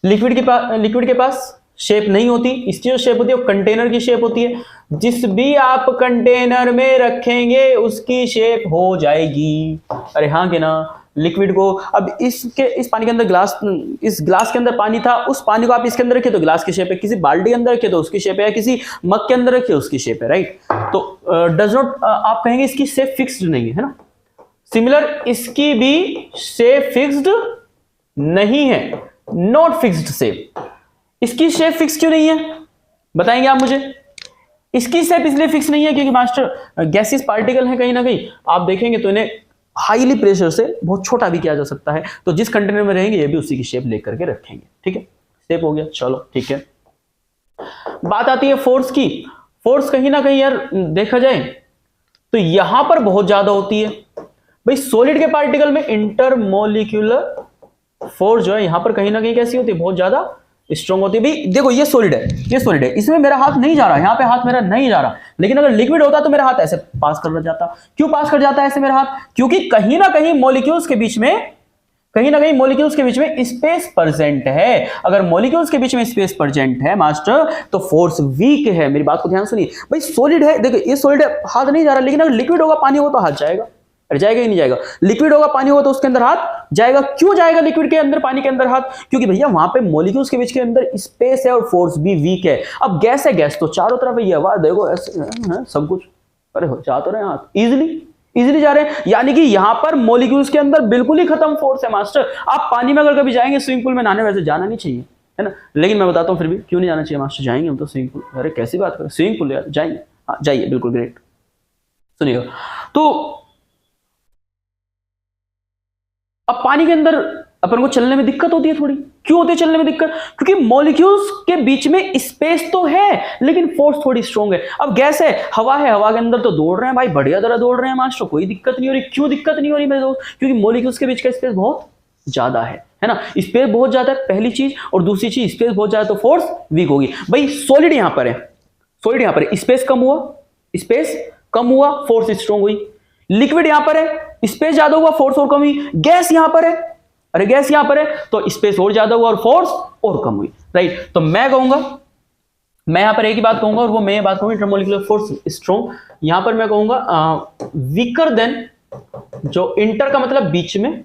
लिक्विड के पास शेप नहीं होती, इसकी जो शेप होती है वो कंटेनर की शेप होती है। जिस भी आप कंटेनर में रखेंगे उसकी शेप हो जाएगी, अरे हाँ कि ना। लिक्विड को अब इस पानी के अंदर इस ग्लास के अंदर पानी था, उस पानी को आप इसके अंदर रखिए तो ग्लास की शेप है, किसी बाल्टी के अंदर रखिए तो उसकी शेप है, किसी मग के अंदर रखिए उसकी शेप है, राइट। तो डज नॉट, आप कहेंगे इसकी शेप फिक्स्ड नहीं है ना। सिमिलर इसकी भी शेप फिक्स्ड नहीं है, नॉट फिक्स्ड शेप। इसकी शेप फिक्स क्यों नहीं है बताएंगे आप मुझे। इसकी शेप इसलिए फिक्स नहीं है क्योंकि मास्टर गैसियस पार्टिकल है, कहीं ना कहीं आप देखेंगे तो इन्हें हाईली प्रेशर से बहुत छोटा भी किया जा सकता है, तो जिस कंटेनर में रहेंगे ये भी उसी की शेप लेकर के रखेंगे, ठीक है। शेप हो गया, चलो ठीक है। बात आती है फोर्स की। फोर्स कहीं ना कहीं यार देखा जाए तो यहां पर बहुत ज्यादा होती है भाई। सॉलिड के पार्टिकल में इंटरमोलिक्यूलर फोर्स जो है यहां पर कहीं ना कहीं कैसी होती है, बहुत ज्यादा स्ट्रॉन्ग होती है। भाई देखो ये सॉलिड है, इसमें मेरा हाथ नहीं जा रहा, यहां पे हाथ मेरा नहीं जा रहा, लेकिन अगर लिक्विड होता तो मेरा हाथ ऐसे पास कर जाता। क्यों पास कर जाता है ऐसे मेरा हाथ, क्योंकि कहीं ना कहीं मॉलिक्यूल्स के बीच में स्पेस प्रेजेंट है। अगर मॉलिक्यूल्स के बीच में स्पेस प्रेजेंट है मास्टर तो फोर्स वीक है। मेरी बात को ध्यान सुनिए भाई, सॉलिड है, देखो ये सॉलिड है, हाथ नहीं जा रहा, लेकिन अगर लिक्विड होगा, पानी होगा तो हाथ जाएगा, अरे जाएगा ही नहीं जाएगा। लिक्विड होगा, पानी होगा तो उसके अंदर हाथ जाएगा। क्यों जाएगा लिक्विड के अंदर, पानी के अंदर हाथ, क्योंकि भैया वहां पे मॉलिक्यूल्स के बीच के अंदर स्पेस है और फोर्स भी वीक है। अब गैस है, गैस तो चारों तरफ है, हवा देखो ऐसे सब कुछ, अरे जा तो रहे हैं हाथ, इजीली जा रहे हैं। यानी कि यहां पर मॉलिक्यूल्स के अंदर बिल्कुल ही खत्म फोर्स है मास्टर। आप पानी में अगर कभी जाएंगे स्विमिंग पूल में नहाने, वैसे जाना नहीं चाहिए है ना, लेकिन मैं बताता हूँ फिर भी क्यों नहीं जाना चाहिए मास्टर। जाएंगे हम तो स्विमिंग पूल, अरे कैसी बात करें, स्विमिंग पूल यार जाएंगे, हाँ जाइए, बिल्कुल ग्रेट। सुनिएगा, तो अब पानी के अंदर अपन को चलने में दिक्कत होती है थोड़ी। क्यों होती है चलने में दिक्कत, क्योंकि मॉलिक्यूल्स के बीच में स्पेस तो है लेकिन फोर्स थोड़ी स्ट्रॉन्ग है। अब गैस है, हवा के अंदर तो दौड़ रहे हैं भाई, बढ़िया तरह दौड़ रहे हैं मास्टर, कोई दिक्कत नहीं हो रही। क्यों दिक्कत नहीं हो रही मेरे दोस्त, क्योंकि मॉलिक्यूल्स के बीच का स्पेस बहुत ज्यादा है ना, स्पेस बहुत ज्यादा है पहली चीज, और दूसरी चीज स्पेस बहुत ज्यादा तो फोर्स वीक होगी। भाई सॉलिड यहां पर है, स्पेस कम हुआ, फोर्स स्ट्रॉन्ग हुई। लिक्विड यहां पर है, स्पेस ज्यादा हुआ, फोर्स और कम हुई। गैस यहां पर है, अरे गैस यहां पर है तो स्पेस और ज्यादा हुआ और फोर्स और कम हुई, राइट। तो मैं यहां पर एक ही बात कहूंगा, और वो मैं बात कहूंगा इंटरमोलिकुलर फोर्स स्ट्रॉन्ग। यहां पर मैं कहूंगा वीकर देन, जो इंटर का मतलब बीच में,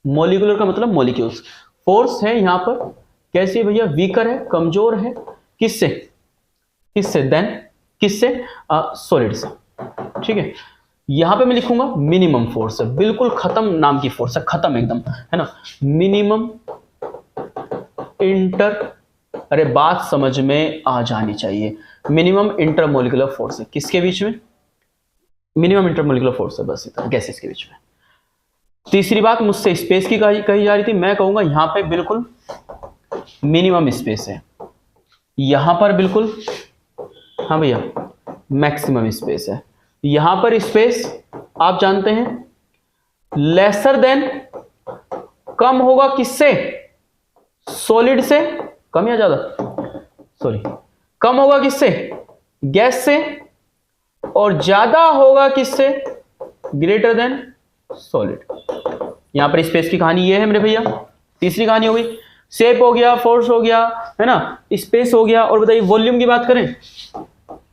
मोलिकुलर का मतलब मॉलिक्यूल्स। फोर्स है यहां पर कैसी है भैया, वीकर है, कमजोर है। किससे देन, किससे, सॉलिड से, ठीक है। यहां पे मैं लिखूंगा मिनिमम फोर्स है, बिल्कुल खत्म नाम की फोर्स है, खत्म एकदम, है ना। मिनिमम इंटर, अरे बात समझ में आ जानी चाहिए, मिनिमम इंटरमोलिकुलर फोर्स है किसके बीच में, मिनिमम इंटरमोलिकुलर फोर्स है बस इतना, गैसेस के बीच में। तीसरी बात मुझसे स्पेस की कही जा रही थी, मैं कहूंगा यहां पे बिल्कुल मिनिमम स्पेस है, यहां पर बिल्कुल, हाँ भैया मैक्सिमम स्पेस है, यहां पर स्पेस आप जानते हैं लेसर देन, कम होगा किससे, सॉलिड से, कम या ज्यादा, सॉरी कम होगा किससे, गैस से, और ज्यादा होगा किससे, ग्रेटर देन सॉलिड। यहां पर स्पेस की कहानी ये है मेरे भैया। तीसरी कहानी हो गई शेप हो गया, फोर्स हो गया, है ना, स्पेस हो गया। और बताइए वॉल्यूम की बात करें,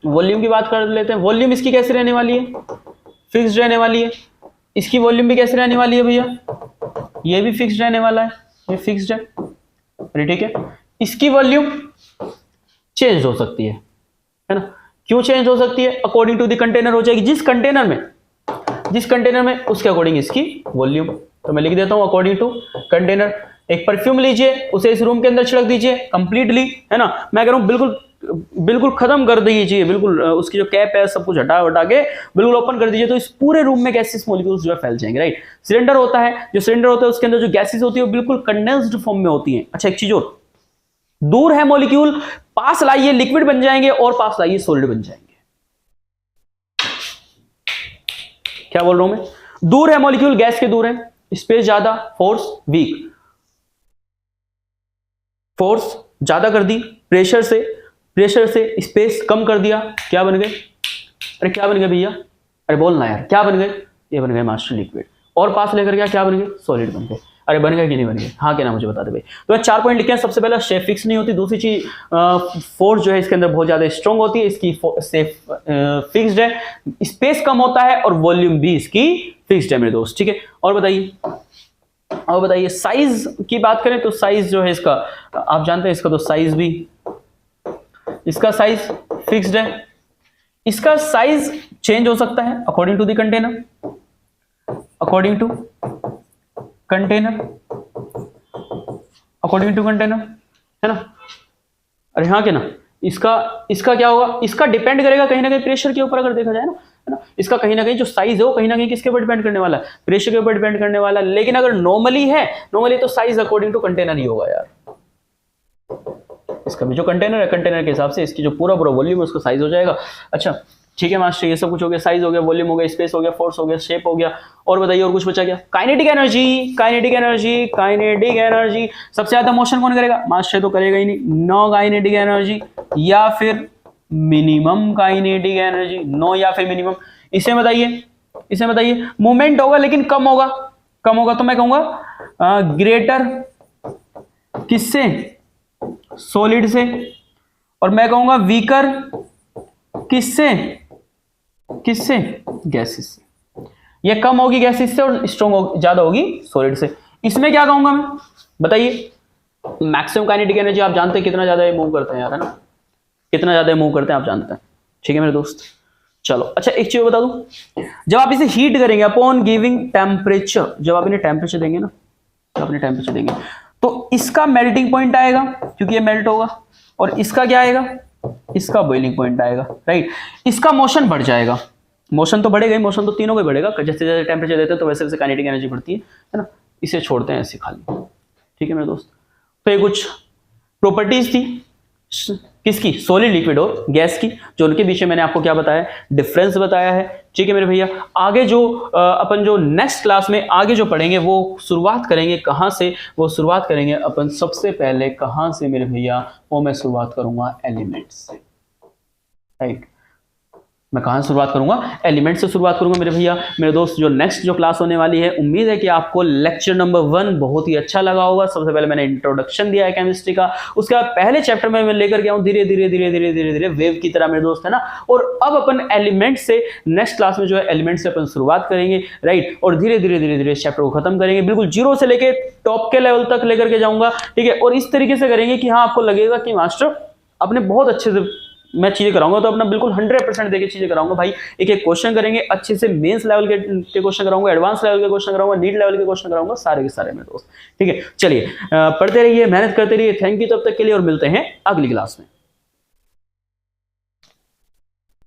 वॉल्यूम की बात कर लेते हैं। वॉल्यूम इसकी कैसे रहने वाली है, फिक्स्ड रहने वाली है। इसकी वॉल्यूम भी कैसे रहने वाली है भैया, ये भी फिक्स्ड रहने वाला है, ये फिक्स्ड है, अरे ठीक है। इसकी वॉल्यूम चेंज हो सकती है ना, क्यों चेंज हो सकती है, अकॉर्डिंग टू द कंटेनर हो जाएगी, जिस कंटेनर में उसके अकॉर्डिंग इसकी वॉल्यूम। तो मैं लिख देता हूं अकॉर्डिंग टू कंटेनर। एक परफ्यूम लीजिए, उसे इस रूम के अंदर छिड़क दीजिए कंप्लीटली, है ना, मैं कह रहा हूं बिल्कुल खत्म कर दीजिए, बिल्कुल उसकी जो कैप है सब कुछ हटा के बिल्कुल ओपन कर दीजिए, तो इस पूरे रूम में गैसेस मॉलिक्यूल्स जो है फैल जाएंगे, राइट। सिलेंडर होता है, जो सिलेंडर होता है उसके अंदर जो गैसेस होती है वो बिल्कुल कंडेंस्ड फॉर्म में होती है। अच्छा एक चीज और, दूर है मॉलिक्यूल, पास लाइए लिक्विड बन जाएंगे, और पास लाइए सॉलिड बन जाएंगे। क्या बोल रहा हूं मैं, दूर है मॉलिक्यूल, गैस के दूर है, स्पेस ज्यादा, फोर्स वीक, फोर्स ज्यादा कर दी, प्रेशर से स्पेस कम कर दिया, क्या बन गए, अरे क्या बन गए भैया, अरे बोलना यार, क्या बन गए, ये बन गए मास्टर लिक्विड। और पास लेकर गया, क्या बन गए, सॉलिड बन गए। अरे बन गए कि नहीं बन गए, हाँ क्या ना मुझे बता दे भाई। तो 4 पॉइंट लिखे हैं। सबसे पहला शेप फिक्स नहीं होती, दूसरी चीज फोर्स जो है इसके अंदर बहुत ज्यादा स्ट्रांग होती है, इसकी शेप फिक्स्ड है, स्पेस कम होता है, और वॉल्यूम भी इसकी फिक्स्ड है मेरे दोस्त, ठीक है। और बताइए साइज की बात करें तो साइज जो है इसका आप जानते हैं, इसका तो साइज भी, इसका साइज फिक्स्ड है, इसका साइज चेंज हो सकता है अकॉर्डिंग टू द कंटेनर, है ना। अरे हाँ क्या ना, इसका क्या होगा, इसका डिपेंड करेगा कहीं ना कहीं प्रेशर के ऊपर, अगर देखा जाए ना, है ना। इसका कहीं ना कहीं जो साइज है वो कहीं ना कहीं किसके ऊपर डिपेंड करने वाला है, प्रेशर के ऊपर डिपेंड करने वाला है। लेकिन अगर नॉर्मली तो साइज अकॉर्डिंग टू कंटेनर ही होगा यार। इसका भी जो कंटेनर है, कंटेनर के हिसाब से इसकी जो पूरा वॉल्यूम है उसका साइज हो जाएगा। अच्छा ठीक है मास्टर, ये सब कुछ हो गया, साइज हो गया, वॉल्यूम हो गया, स्पेस हो गया, फोर्स हो गया, शेप हो गया। और बताइए और कुछ बचा क्या, काइनेटिक एनर्जी। सबसे ज्यादा मोशन कौन करेगा, मास्टर तो करेगा ही नहीं, नो काइनेटिक एनर्जी या फिर मिनिमम काइनेटिक एनर्जी, नो या फिर मिनिमम। इसे बताइए मूवमेंट होगा लेकिन कम होगा, तो मैं कहूंगा ग्रेटर किससे, सॉलिड से, और मैं कहूंगा वीकर किससे, गैसेस से। ये कम होगी गैसेस से और स्ट्रॉन्ग ज्यादा होगी सॉलिड से। इसमें क्या कहूंगा मैं, बताइए मैक्सिमम काइनेटिक एनर्जी आप जानते हैं कितना ज्यादा मूव करते हैं यार, है ना, कितना ज्यादा मूव करते हैं आप जानते हैं, ठीक है मेरे दोस्त। चलो अच्छा एक चीज बता दूं, जब आप इसे हीट करेंगे अपॉन गिविंग टेम्परेचर, जब आप इन्हें टेम्परेचर देंगे ना, तो इसका मेल्टिंग पॉइंट आएगा क्योंकि ये मेल्ट होगा, और इसका क्या आएगा, इसका बॉइलिंग पॉइंट आएगा, राइट। इसका मोशन बढ़ जाएगा, मोशन तो बढ़ेगा ही, मोशन तो तीनों का बढ़ेगा, जैसे जैसे टेम्परेचर देते हैं तो वैसे वैसे काइनेटिक एनर्जी बढ़ती है ना। इसे छोड़ते हैं ऐसे खाली, ठीक है मेरे दोस्त। तो ये कुछ प्रॉपर्टीज थी किसकी, सॉलिड, लिक्विड और गैस की, जो उनके बीच में मैंने आपको क्या बताया, डिफरेंस बताया है, ठीक है मेरे भैया। आगे जो अपन जो नेक्स्ट क्लास में आगे जो पढ़ेंगे वो शुरुआत करेंगे कहाँ से, वो शुरुआत करेंगे अपन सबसे पहले कहाँ से मेरे भैया, वो मैं शुरुआत करूंगा एलिमेंट्स से, राइट। मैं कहाँ से शुरुआत करूंगा, एलिमेंट से शुरुआत करूंगा मेरे भैया। मेरे दोस्त जो नेक्स्ट जो क्लास होने वाली है, उम्मीद है कि आपको लेक्चर नंबर 1 बहुत ही अच्छा लगा होगा। सबसे पहले मैंने इंट्रोडक्शन दिया है केमिस्ट्री का, उसके बाद पहले चैप्टर में मैं लेकर गया हूँ धीरे धीरे वेव की तरह मेरे दोस्त, है ना। और अब अपन एलिमेंट से नेक्स्ट क्लास में जो है एलिमेंट से अपन शुरुआत करेंगे, राइट, और धीरे धीरे चैप्टर को खत्म करेंगे, बिल्कुल जीरो से लेके टॉप के लेवल तक लेकर के जाऊंगा, ठीक है। और इस तरीके से करेंगे कि हाँ आपको लगेगा कि मास्टर आपने बहुत अच्छे से मैं चीज़ें कराऊंगा तो अपना बिल्कुल 100% देके चीज़ें कराऊंगा भाई। एक एक क्वेश्चन करेंगे अच्छे से, मेंस लेवल के क्वेश्चन कराऊंगा, एडवांस लेवल के क्वेश्चन कराऊंगा, नीट लेवल के क्वेश्चन कराऊंगा, सारे के सारे मेरे दोस्त। ठीक है, चलिए पढ़ते रहिए, मेहनत करते रहिए। थैंक यू तब तक के लिए, और मिलते हैं अगली क्लास में।